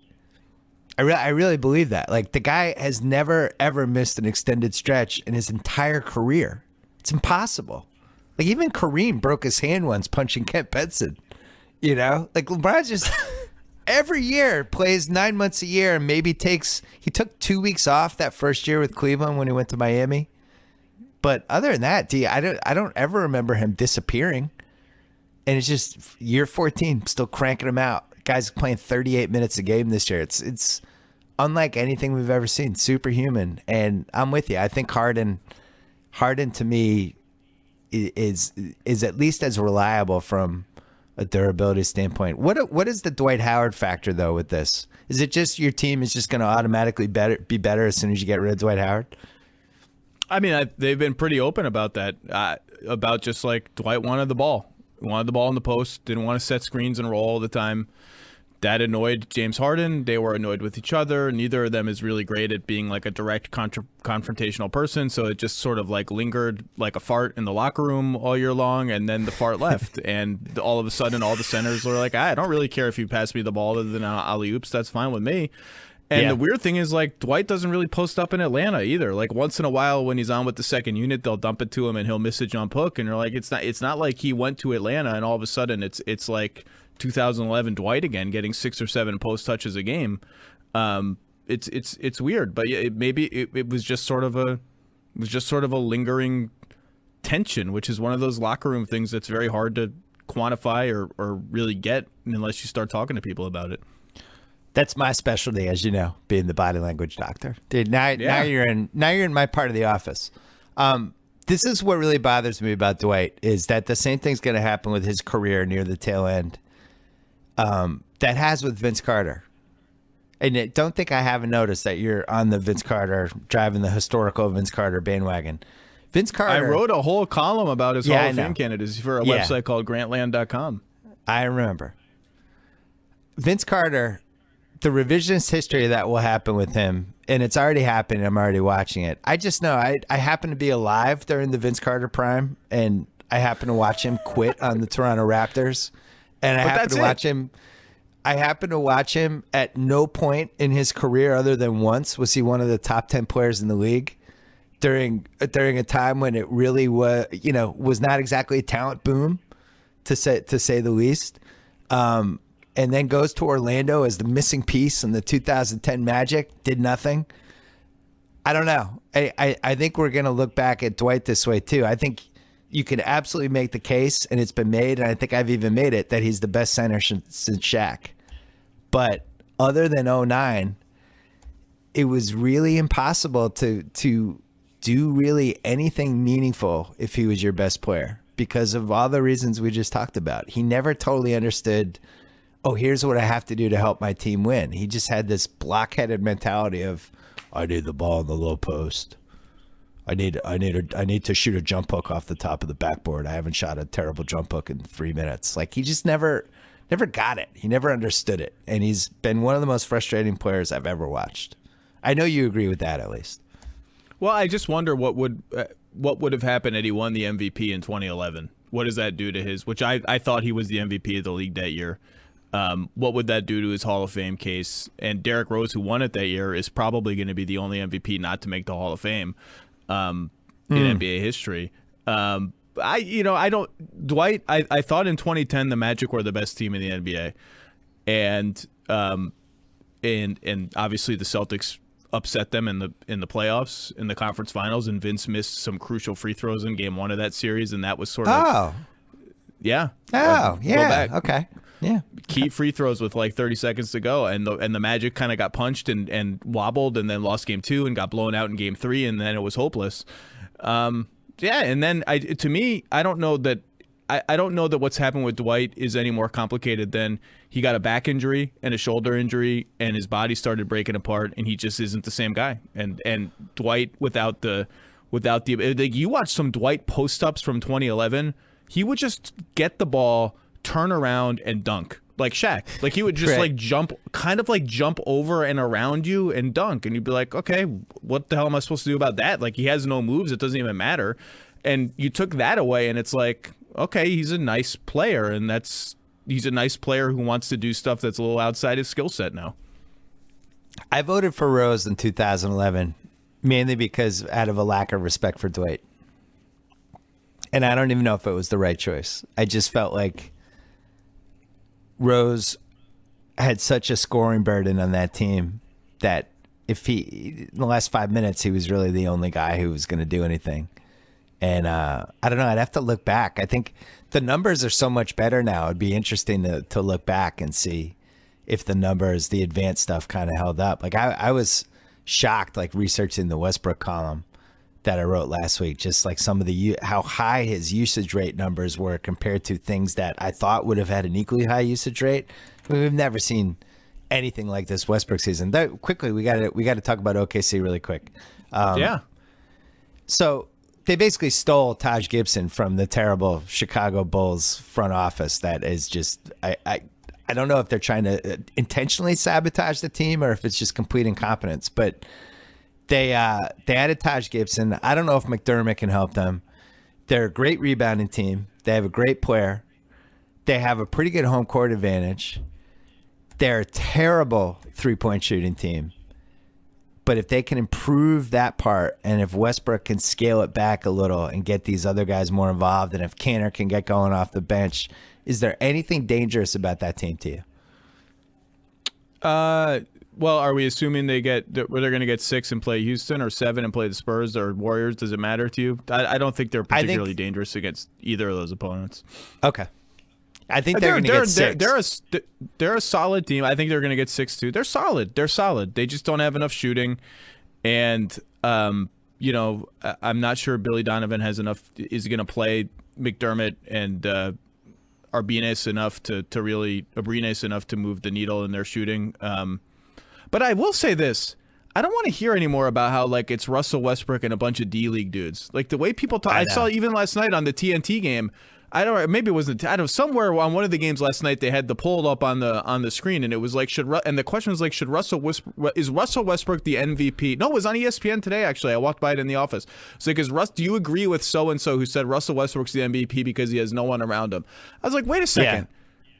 I really believe that. Like, the guy has never ever missed an extended stretch in his entire career. It's impossible. Like, even Kareem broke his hand once punching Kent Benson. Like, LeBron just every year plays 9 months a year, and maybe he took 2 weeks off that first year with Cleveland when he went to Miami. But other than that, I don't ever remember him disappearing. And it's just year 14, still cranking him out. Guys playing 38 minutes a game this year. It's unlike anything we've ever seen. Superhuman. And I'm with you. I think Harden to me is at least as reliable from a durability standpoint. What is the Dwight Howard factor though with this? Is it just your team is just going to automatically be better as soon as you get rid of Dwight Howard? I mean, they've been pretty open about that. About just like Dwight wanted the ball in the post, didn't want to set screens and roll all the time. That annoyed James Harden. They were annoyed with each other. Neither of them is really great at being like a direct confrontational person. So it just sort of like lingered like a fart in the locker room all year long. And then the fart left. And all of a sudden, all the centers were like, I don't really care if you pass me the ball other than alley-oops. That's fine with me. And the weird thing is, like, Dwight doesn't really post up in Atlanta either. Like, once in a while when he's on with the second unit, they'll dump it to him and he'll miss a jump hook. And you're like, it's not like he went to Atlanta and all of a sudden it's like 2011 Dwight again, getting 6 or 7 post touches a game. It's weird, but maybe it was just sort of a lingering tension, which is one of those locker room things that's very hard to quantify or really get unless you start talking to people about it. That's my specialty, as you know, being the body language doctor. Dude, now you're in my part of the office. This is what really bothers me about Dwight is that the same thing's going to happen with his career near the tail end. That has with Vince Carter. And don't think I haven't noticed that you're on the Vince Carter, driving the historical Vince Carter bandwagon. Vince Carter. I wrote a whole column about his Hall of Fame candidates for a website called grantland.com. I remember. Vince Carter, the revisionist history that will happen with him, and it's already happening. I'm already watching it. I just know I happen to be alive during the Vince Carter prime, and I happen to watch him quit on the Toronto Raptors, and I happen to watch him at no point in his career other than once was he one of the top 10 players in the league during a time when it really was not exactly a talent boom, to say the least. And then goes to Orlando as the missing piece in the 2010 Magic, did nothing. I don't know. I think we're going to look back at Dwight this way too. I think you can absolutely make the case, and it's been made, and I think I've even made it, that he's the best center since Shaq. But other than 2009, it was really impossible to do really anything meaningful if he was your best player because of all the reasons we just talked about. He never totally understood, oh, here's what I have to do to help my team win. He just had this blockheaded mentality of, I need the ball in the low post. I need to shoot a jump hook off the top of the backboard. I haven't shot a terrible jump hook in 3 minutes. Like, he just never got it. He never understood it. And he's been one of the most frustrating players I've ever watched. I know you agree with that, at least. Well, I just wonder what would have happened had he won the MVP in 2011. What does that do to his, which I thought he was the MVP of the league that year. What would that do to his Hall of Fame case? And Derrick Rose, who won it that year, is probably going to be the only MVP not to make the Hall of Fame in NBA history. Dwight, I thought in 2010 the Magic were the best team in the NBA, and and obviously the Celtics upset them in the playoffs in the conference finals, and Vince missed some crucial free throws in game 1 of that series, and that was sort of yeah. Okay. Yeah. Key free throws with like 30 seconds to go, and the Magic kind of got punched and wobbled, and then lost game 2 and got blown out in game 3, and then it was hopeless. And then I don't know that what's happened with Dwight is any more complicated than he got a back injury and a shoulder injury, and his body started breaking apart, and he just isn't the same guy. And Dwight without the like, you watch some Dwight post ups from 2011, he would just get the ball, turn around, and dunk like Shaq. Like he would just like jump over and around you and dunk, and you'd be like, okay, what the hell am I supposed to do about that? Like, he has no moves, it doesn't even matter. And you took that away, and it's like, okay, he's a nice player, and he's a nice player who wants to do stuff that's a little outside his skill set now. I voted for Rose in 2011 mainly because out of a lack of respect for Dwight. And I don't even know if it was the right choice. I just felt like Rose had such a scoring burden on that team that if in the last 5 minutes, he was really the only guy who was going to do anything. And I don't know. I'd have to look back. I think the numbers are so much better now. It'd be interesting to look back and see if the numbers, the advanced stuff kind of held up. Like I was shocked, like researching the Westbrook column that I wrote last week, just like some of how high his usage rate numbers were compared to things that I thought would have had an equally high usage rate. We've never seen anything like this Westbrook season. Quickly, we got to talk about OKC really quick. So they basically stole Taj Gibson from the terrible Chicago Bulls front office. That is just I don't know if they're trying to intentionally sabotage the team or if it's just complete incompetence, but they added Taj Gibson. I don't know if McDermott can help them. They're a great rebounding team. They have a great player. They have a pretty good home court advantage. They're a terrible three-point shooting team. But if they can improve that part, and if Westbrook can scale it back a little and get these other guys more involved, and if Canner can get going off the bench, is there anything dangerous about that team to you? Well, are we assuming they're going to get 6 and play Houston, or 7 and play the Spurs or Warriors? Does it matter to you? I don't think they're particularly dangerous against either of those opponents. Okay. I think they're going to get 6. They're a solid team. I think they're going to get 6 too. They're solid. They just don't have enough shooting, and I'm not sure Billy Donovan has enough. Is going to play McDermott and Abrines enough to move the needle in their shooting. But I will say this. I don't want to hear anymore about how like it's Russell Westbrook and a bunch of D-League dudes. Like the way people talk. I saw even last night on the TNT game. Maybe it wasn't. I don't know. Somewhere on one of the games last night, they had the poll up on the screen, and it was like, and the question was like, is Russell Westbrook the MVP? No, it was on ESPN today. Actually, I walked by it in the office. It's like, do you agree with so and so who said Russell Westbrook's the MVP because he has no one around him? I was like, wait a second. Yeah.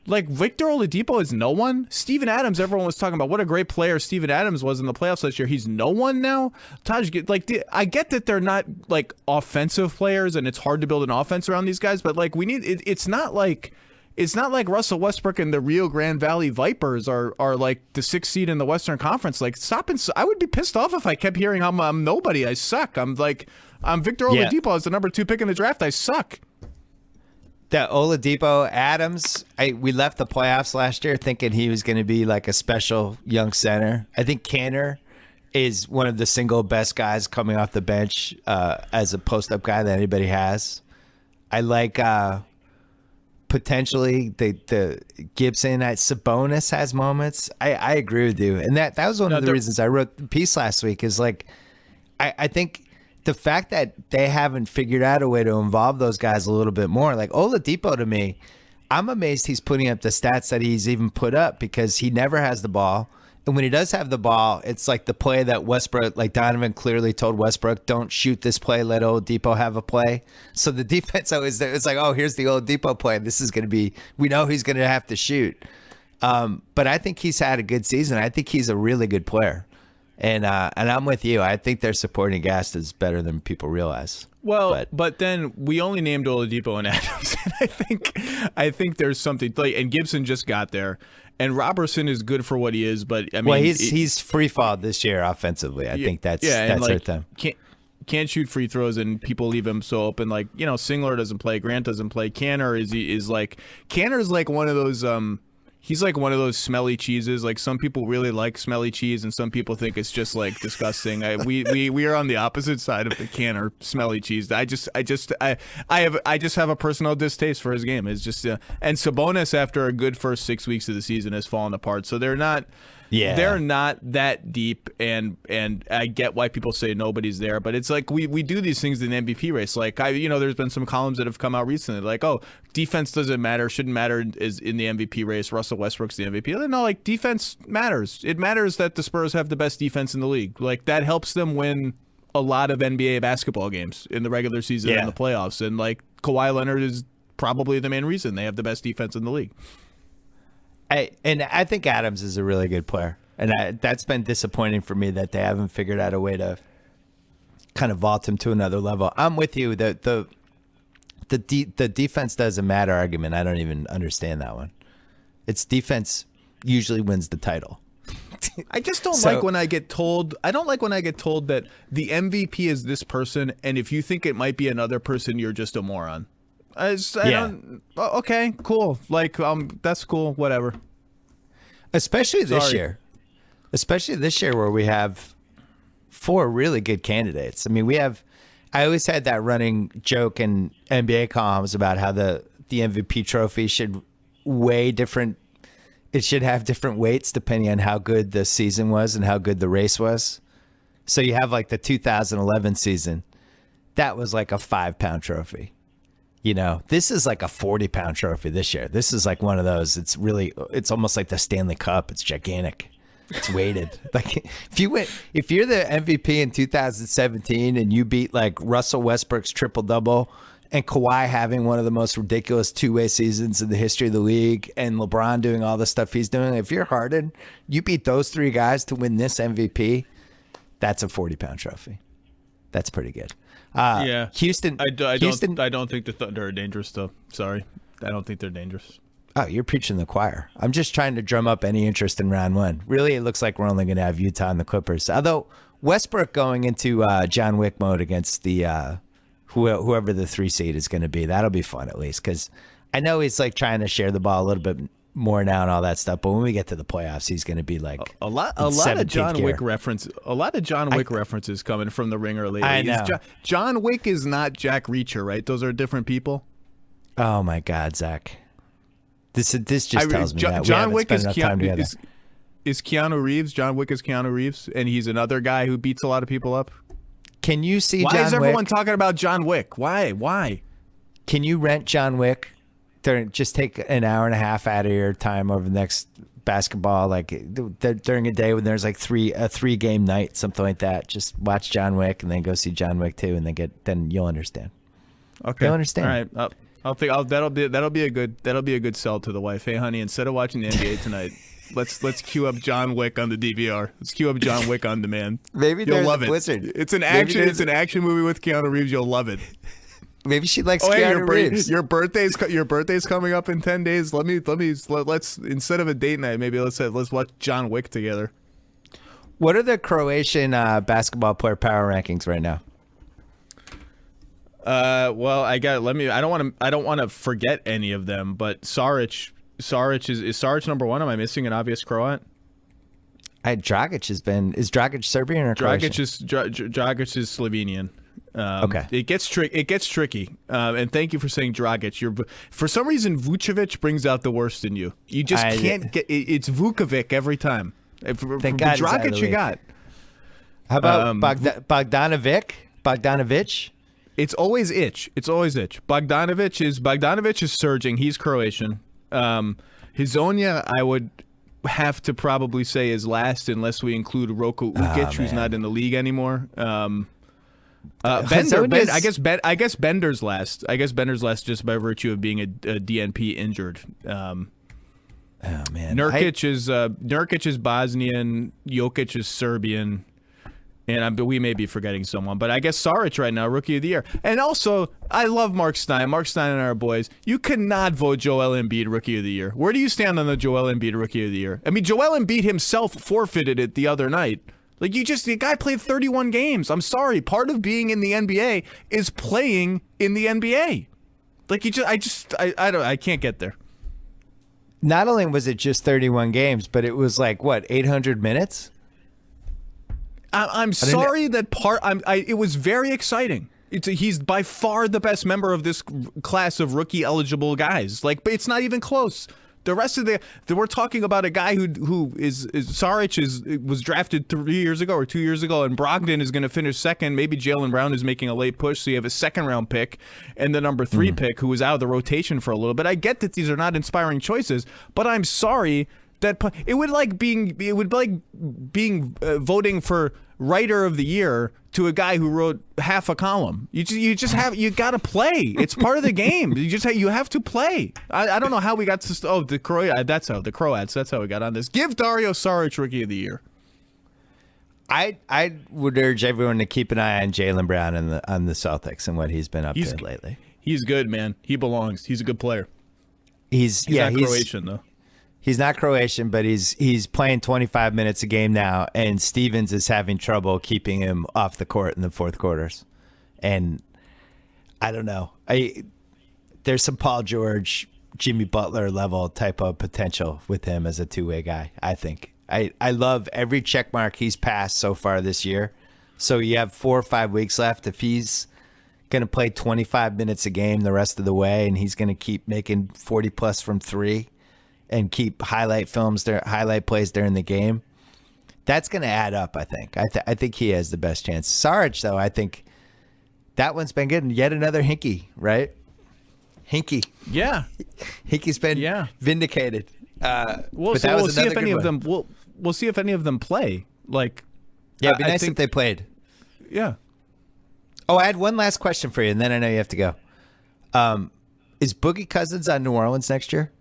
Like Victor Oladipo is no one. Steven Adams, everyone was talking about what a great player Steven Adams was in the playoffs last year. He's no one now. I get that they're not like offensive players, and it's hard to build an offense around these guys. But like it's not like Russell Westbrook and the Rio Grande Valley Vipers are like the 6th seed in the Western Conference. Like I would be pissed off if I kept hearing how I'm nobody. I suck. I'm Victor Oladipo as the number 2 pick in the draft. I suck. That Oladipo, Adams, we left the playoffs last year thinking he was going to be like a special young center. I think Canner is one of the single best guys coming off the bench as a post-up guy that anybody has. I like potentially the Gibson. Sabonis has moments. I agree with you. And that was one of the reasons I wrote the piece last week is like I think – the fact that they haven't figured out a way to involve those guys a little bit more, like Oladipo to me, I'm amazed he's putting up the stats that he's even put up because he never has the ball. And when he does have the ball, it's like the play that Westbrook, like Donovan clearly told Westbrook, don't shoot this play, let Oladipo have a play. So the defense always, it's like, oh, here's the Oladipo play. This is going to be, we know he's going to have to shoot. But I think he's had a good season. I think he's a really good player. And I'm with you. I think their supporting cast is better than people realize. Well, but then we only named Oladipo and Adams, and I think there's something like, and Gibson just got there, and Robertson is good for what he is, but I mean, well, he's free fall this year offensively. I think that's hurt them. Can't shoot free throws, and people leave him so open. Like, you know, Singler doesn't play, Grant doesn't play. Canner's like one of those. He's like one of those smelly cheeses. Like, some people really like smelly cheese, and some people think it's just like disgusting. We are on the opposite side of the Canner smelly cheese. I just have a personal distaste for his game. It's just and Sabonis, after a good first 6 weeks of the season, has fallen apart. So they're not that deep, and I get why people say nobody's there, but it's like we do these things in the MVP race. Like, there's been some columns that have come out recently, like, oh, defense doesn't matter, shouldn't matter is in the MVP race. Russell Westbrook's the MVP. No, like, defense matters. It matters that the Spurs have the best defense in the league. Like, that helps them win a lot of NBA basketball games in the regular season and the playoffs. And like, Kawhi Leonard is probably the main reason they have the best defense in the league. I think Adams is a really good player, and that's been disappointing for me that they haven't figured out a way to kind of vault him to another level. I'm with you. The defense doesn't matter argument. I don't even understand that one. It's defense usually wins the title. I just don't like when I get told. I don't like when I get told that the MVP is this person, and if you think it might be another person, you're just a moron. Okay, cool. Like, that's cool. Whatever. Especially this year where we have 4 really good candidates. I mean, I always had that running joke in NBA columns about how the MVP trophy should weigh different. It should have different weights depending on how good the season was and how good the race was. So you have like the 2011 season. That was like a 5-pound trophy. You know, this is like a 40-pound trophy this year. This is like one of those. It's almost like the Stanley Cup. It's gigantic. It's weighted. Like, if you're the MVP in 2017 and you beat like Russell Westbrook's triple-double and Kawhi having one of the most ridiculous two-way seasons in the history of the league and LeBron doing all the stuff he's doing, if you're Harden, you beat those 3 guys to win this MVP, that's a 40-pound trophy. That's pretty good. Houston. I don't think the Thunder are dangerous, though. Sorry, I don't think they're dangerous. Oh, you're preaching the choir. I'm just trying to drum up any interest in round 1. Really, it looks like we're only going to have Utah and the Clippers. Although Westbrook going into John Wick mode against the whoever the 3 seed is going to be, that'll be fun at least, because I know he's like trying to share the ball a little bit more now and all that stuff, but when we get to the playoffs, he's going to be like a lot of John Wick references coming from the Ringer lately. I know. John Wick is not Jack Reacher, right? Those are different people. Oh my God, Zach! This just tells me that John Wick is Keanu Reeves. John Wick is Keanu Reeves, and he's another guy who beats a lot of people up. Can you see? Why John is everyone Wick? talking about John Wick? Why? Can you rent John Wick? Just take an hour and a half out of your time over the next basketball, like during a day when there's like a 3-game night, something like that. Just watch John Wick and then go see John Wick 2, and then you'll understand. Okay, you'll understand. All right, that'll be a good sell to the wife. Hey, honey, instead of watching the NBA tonight, let's queue up John Wick on the DVR. Let's queue up John Wick on demand. Maybe you'll love it. Blizzard. It's an action movie with Keanu Reeves. You'll love it. Maybe she likes Keanu Reeves. Your birthday's coming up in 10 days. Let's instead of a date night, maybe let's watch John Wick together. What are the Croatian basketball player power rankings right now? Well, I don't want to forget any of them, but Saric is Saric number 1? Am I missing an obvious Croat? Dragic is Dragic Serbian or Croatian? Dragic is Slovenian. Okay. It gets tricky. And thank you for saying Dragic. For some reason, Vucevic brings out the worst in you. You just can't get. It's Vukovic every time. Thank God Dragic, you got. How about Bogdanovic? It's always itch. Bogdanovic is surging. He's Croatian. Hizonia, I would have to probably say is last, unless we include Roko Ukic, who's not in the league anymore. I guess Bender's last. Just by virtue of being a DNP injured. Oh man, Nurkic is Bosnian. Jokic is Serbian. And we may be forgetting someone, but I guess Saric right now, Rookie of the Year. And also, I love Mark Stein. Mark Stein and our boys. You cannot vote Joel Embiid Rookie of the Year. Where do you stand on the Joel Embiid Rookie of the Year? I mean, Joel Embiid himself forfeited it the other night. Like, the guy played 31 games. I'm sorry. Part of being in the NBA is playing in the NBA. Like, I can't get there. Not only was it just 31 games, but it was like, what, 800 minutes? I'm sorry that it was very exciting. He's by far the best member of this class of rookie eligible guys. Like, but it's not even close. The rest of we're talking about a guy who is Saric was drafted 3 years ago or 2 years ago, and Brogdon is going to finish second. Maybe Jaylen Brown is making a late push, so you have a second round pick and the number 3 pick who was out of the rotation for a little bit. I get that these are not inspiring choices, but I'm sorry. It would like being voting for writer of the year to a guy who wrote half a column. You got to play. It's part of the game. You have to play. I don't know how we got to the Croats. That's how we got on this. Give Dario Saric Rookie of the Year. I would urge everyone to keep an eye on Jaylen Brown on the Celtics and what he's been up to lately. He's good, man. He belongs. He's a good player. He's not Croatian though. He's not Croatian, but he's playing 25 minutes a game now, and Stevens is having trouble keeping him off the court in the fourth quarters. And I don't know. There's some Paul George, Jimmy Butler level type of potential with him as a two-way guy, I think. I love every check mark he's passed so far this year. So you have 4 or 5 weeks left. If he's going to play 25 minutes a game the rest of the way, and he's going to keep making 40-plus from three, and keep highlight plays during the game, that's going to add up, I think. I think he has the best chance. Saric, though, I think that one's been good. And yet another Hinkie, right? Hinkie. Yeah. Hinkie's been vindicated. We'll see if any of them. We'll see if any of them play. Like, yeah, it'd be nice if they played. Yeah. Oh, I had one last question for you, and then I know you have to go. Is Boogie Cousins on New Orleans next year?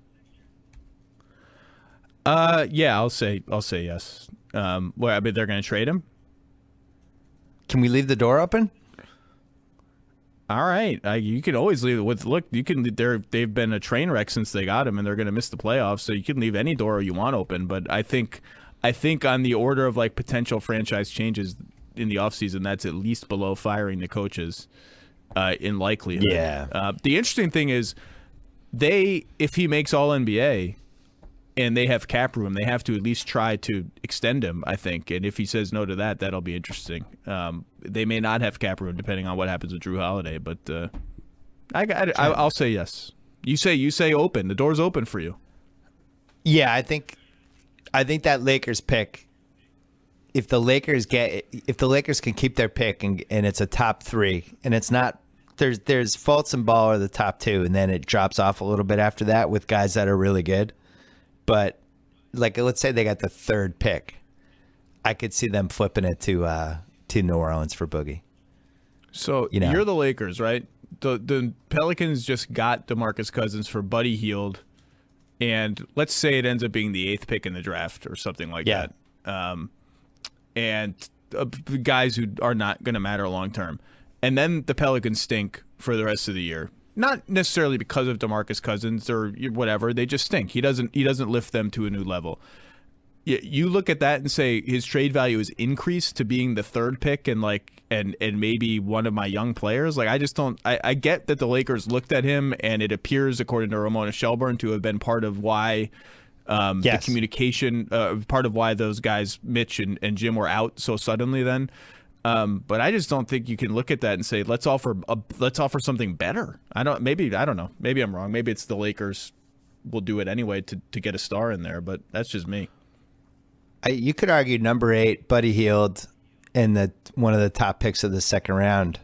Yeah, I'll say yes. I mean, they're going to trade him. Can we leave the door open? All right, you can always leave it with look. They've been a train wreck since they got him, and they're going to miss the playoffs. So you can leave any door you want open. But I think on the order of like potential franchise changes in the offseason, that's at least below firing the coaches in likelihood. Yeah. The interesting thing is if he makes All NBA. And they have cap room, they have to at least try to extend him, I think. And if he says no to that, that'll be interesting. They may not have cap room depending on what happens with Drew Holiday, but I'll say yes. You say open. The door's open for you. Yeah, I think that Lakers pick. If the Lakers can keep their pick and it's a top 3, and it's not there's Fultz and Ball are the top 2, and then it drops off a little bit after that with guys that are really good. But like, let's say they got the 3rd pick, I could see them flipping it to New Orleans for Boogie. So you're the Lakers, right? The Pelicans just got DeMarcus Cousins for Buddy Hield, and let's say it ends up being the 8th pick in the draft or something like that. And guys who are not going to matter long term, and then the Pelicans stink for the rest of the year. Not necessarily because of DeMarcus Cousins or whatever. They just stink. He doesn't lift them to a new level. You look at that and say his trade value is increased to being the 3rd pick and maybe one of my young players. Like, I just don't. I get that the Lakers looked at him, and it appears, according to Ramona Shelburne, to have been part of why the communication, part of why those guys, Mitch and Jim, were out so suddenly then. But I just don't think you can look at that and say let's offer something better. I don't know. Maybe I'm wrong. Maybe it's the Lakers will do it anyway to get a star in there. But that's just me. You could argue number 8, Buddy Hield, and one of the top picks of the 2nd round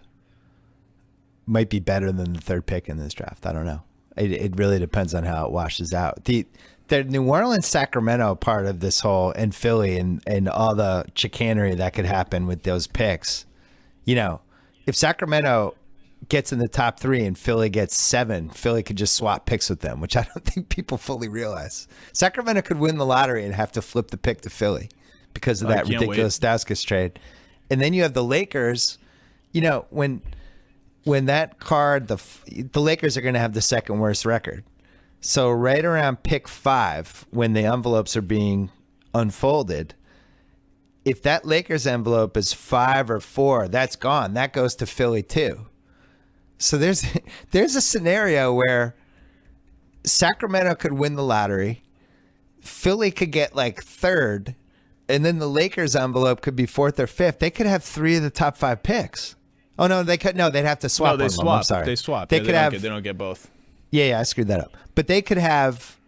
might be better than the 3rd pick in this draft. I don't know. It really depends on how it washes out. The New Orleans Sacramento part of this whole, and Philly and all the chicanery that could happen with those picks. If Sacramento gets in the top 3 and Philly gets 7, Philly could just swap picks with them, which I don't think people fully realize. Sacramento could win the lottery and have to flip the pick to Philly because of that ridiculous Stauskas trade. And then you have the Lakers. You know, when that card, the Lakers are going to have the second worst record. So right around pick 5, when the envelopes are being unfolded, if that Lakers envelope is 5 or 4, that's gone. That goes to Philly too. So there's a scenario where Sacramento could win the lottery, Philly could get like 3rd, and then the Lakers envelope could be 4th or 5th. They could have 3 of the top 5 picks. Oh no, they could. No, they'd have to swap. No, they swap. swap. I'm sorry. They swap. They Yeah, could have. They don't get both. Yeah, I screwed that up. But they could have,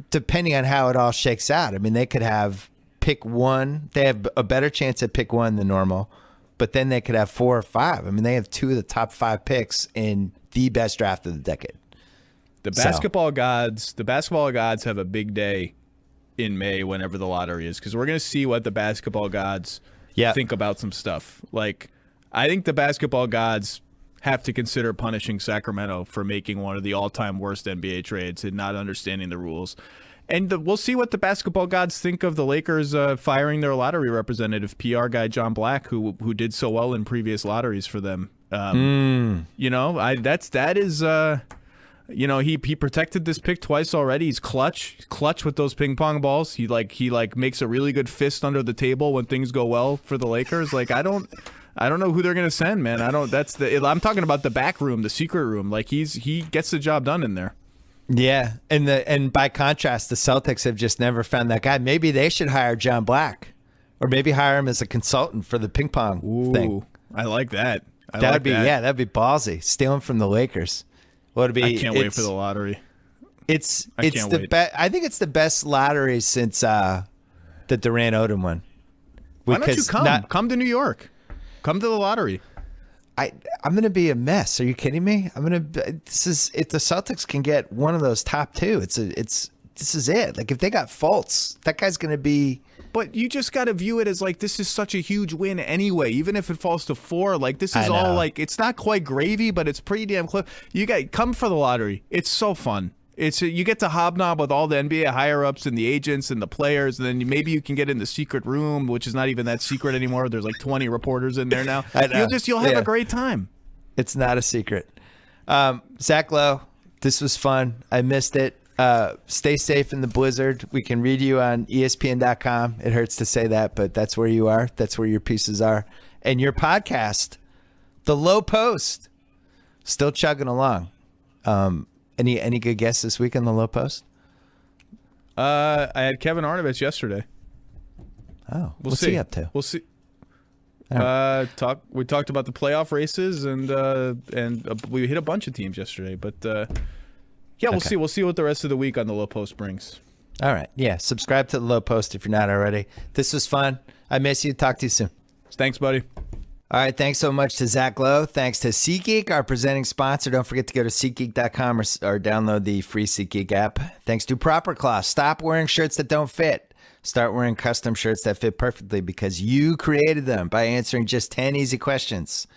depending on how it all shakes out. I mean, they could have pick 1. They have a better chance at pick 1 than normal. But then they could have 4 or 5. I mean, they have 2 of the top 5 picks in the best draft of the decade. The basketball gods have a big day in May whenever the lottery is, because we're going to see what the basketball gods think about some stuff. Like, I think the basketball gods have to consider punishing Sacramento for making one of the all-time worst NBA trades and not understanding the rules. And we'll see what the basketball gods think of the Lakers firing their lottery representative, PR guy John Black, who did so well in previous lotteries for them. You know, he protected this pick twice already. He's clutch with those ping pong balls. He makes a really good fist under the table when things go well for the Lakers. Like, I don't know who they're gonna send, man. I'm talking about the back room, the secret room. Like, he gets the job done in there. Yeah, and by contrast, the Celtics have just never found that guy. Maybe they should hire John Black, or maybe hire him as a consultant for the ping pong thing. I like that. That'd be ballsy. Steal him from the Lakers. Would be? I can't wait for the lottery. I think it's the best lottery since the Durant Odom one. Why don't you come? Come to New York. Come to the lottery. I'm gonna be a mess. Are you kidding me? If the Celtics can get one of those top 2, this is it. Like, if they got Fultz, that guy's gonna be. But you just got to view it as like, this is such a huge win anyway. Even if it falls to 4, like, this is all like, it's not quite gravy, but it's pretty damn close. You got come for the lottery. It's so fun. You get to hobnob with all the NBA higher ups and the agents and the players, and then maybe you can get in the secret room, which is not even that secret anymore. There's like 20 reporters in there now. You'll have a great time. It's not a secret. Zach Lowe, this was fun. I missed it. Stay safe in the blizzard. We can read you on ESPN.com. It hurts to say that, but that's where you are. That's where your pieces are. And your podcast, The Low Post, still chugging along. Any good guests this week on The Low Post? I had Kevin Arnovitz yesterday. Oh, what's he up to? We'll see. We talked about the playoff races and we hit a bunch of teams yesterday, but we'll see. We'll see what the rest of the week on The Low Post brings. All right. Yeah. Subscribe to The Low Post if you're not already. This was fun. I miss you. Talk to you soon. Thanks, buddy. All right. Thanks so much to Zach Lowe. Thanks to SeatGeek, our presenting sponsor. Don't forget to go to SeatGeek.com or download the free SeatGeek app. Thanks to Proper Cloth. Stop wearing shirts that don't fit. Start wearing custom shirts that fit perfectly because you created them by answering just 10 easy questions.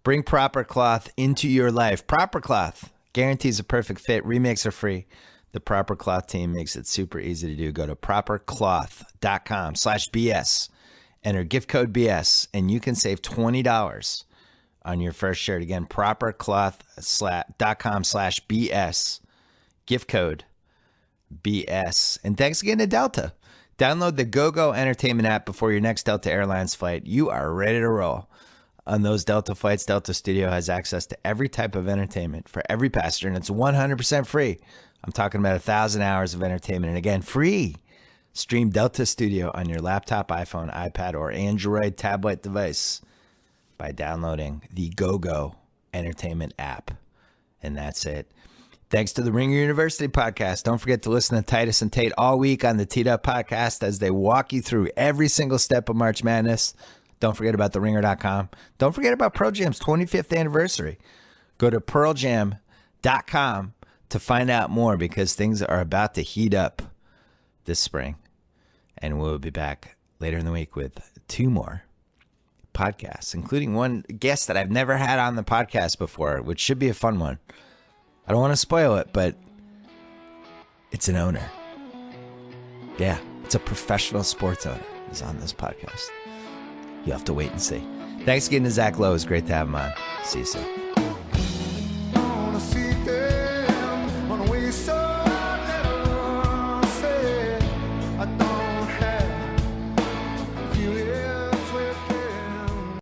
Bring Proper Cloth into your life. Proper Cloth guarantees a perfect fit. Remakes are free. The Proper Cloth team makes it super easy to do. Go to propercloth.com/BS. Enter gift code BS, and you can save $20 on your first shirt. Again, propercloth.com/BS. Gift code BS. And thanks again to Delta. Download the GoGo Entertainment app before your next Delta Airlines flight. You are ready to roll. On those Delta flights, Delta Studio has access to every type of entertainment for every passenger, and it's 100% free. I'm talking about 1,000 hours of entertainment, and again, free. Stream Delta Studio on your laptop, iPhone, iPad, or Android tablet device by downloading the GoGo Entertainment app. And that's it. Thanks to the Ringer University podcast. Don't forget to listen to Titus and Tate all week on the Teed Up podcast as they walk you through every single step of March Madness. Don't forget about theringer.com. Don't forget about Pearl Jam's 25th anniversary. Go to pearljam.com to find out more because things are about to heat up this spring. And we'll be back later in the week with 2 more podcasts, including one guest that I've never had on the podcast before, which should be a fun one. I don't want to spoil it, but it's an owner. Yeah, it's a professional sports owner who's on this podcast. You'll have to wait and see. Thanks again to Zach Lowe. It was great to have him on. See you soon.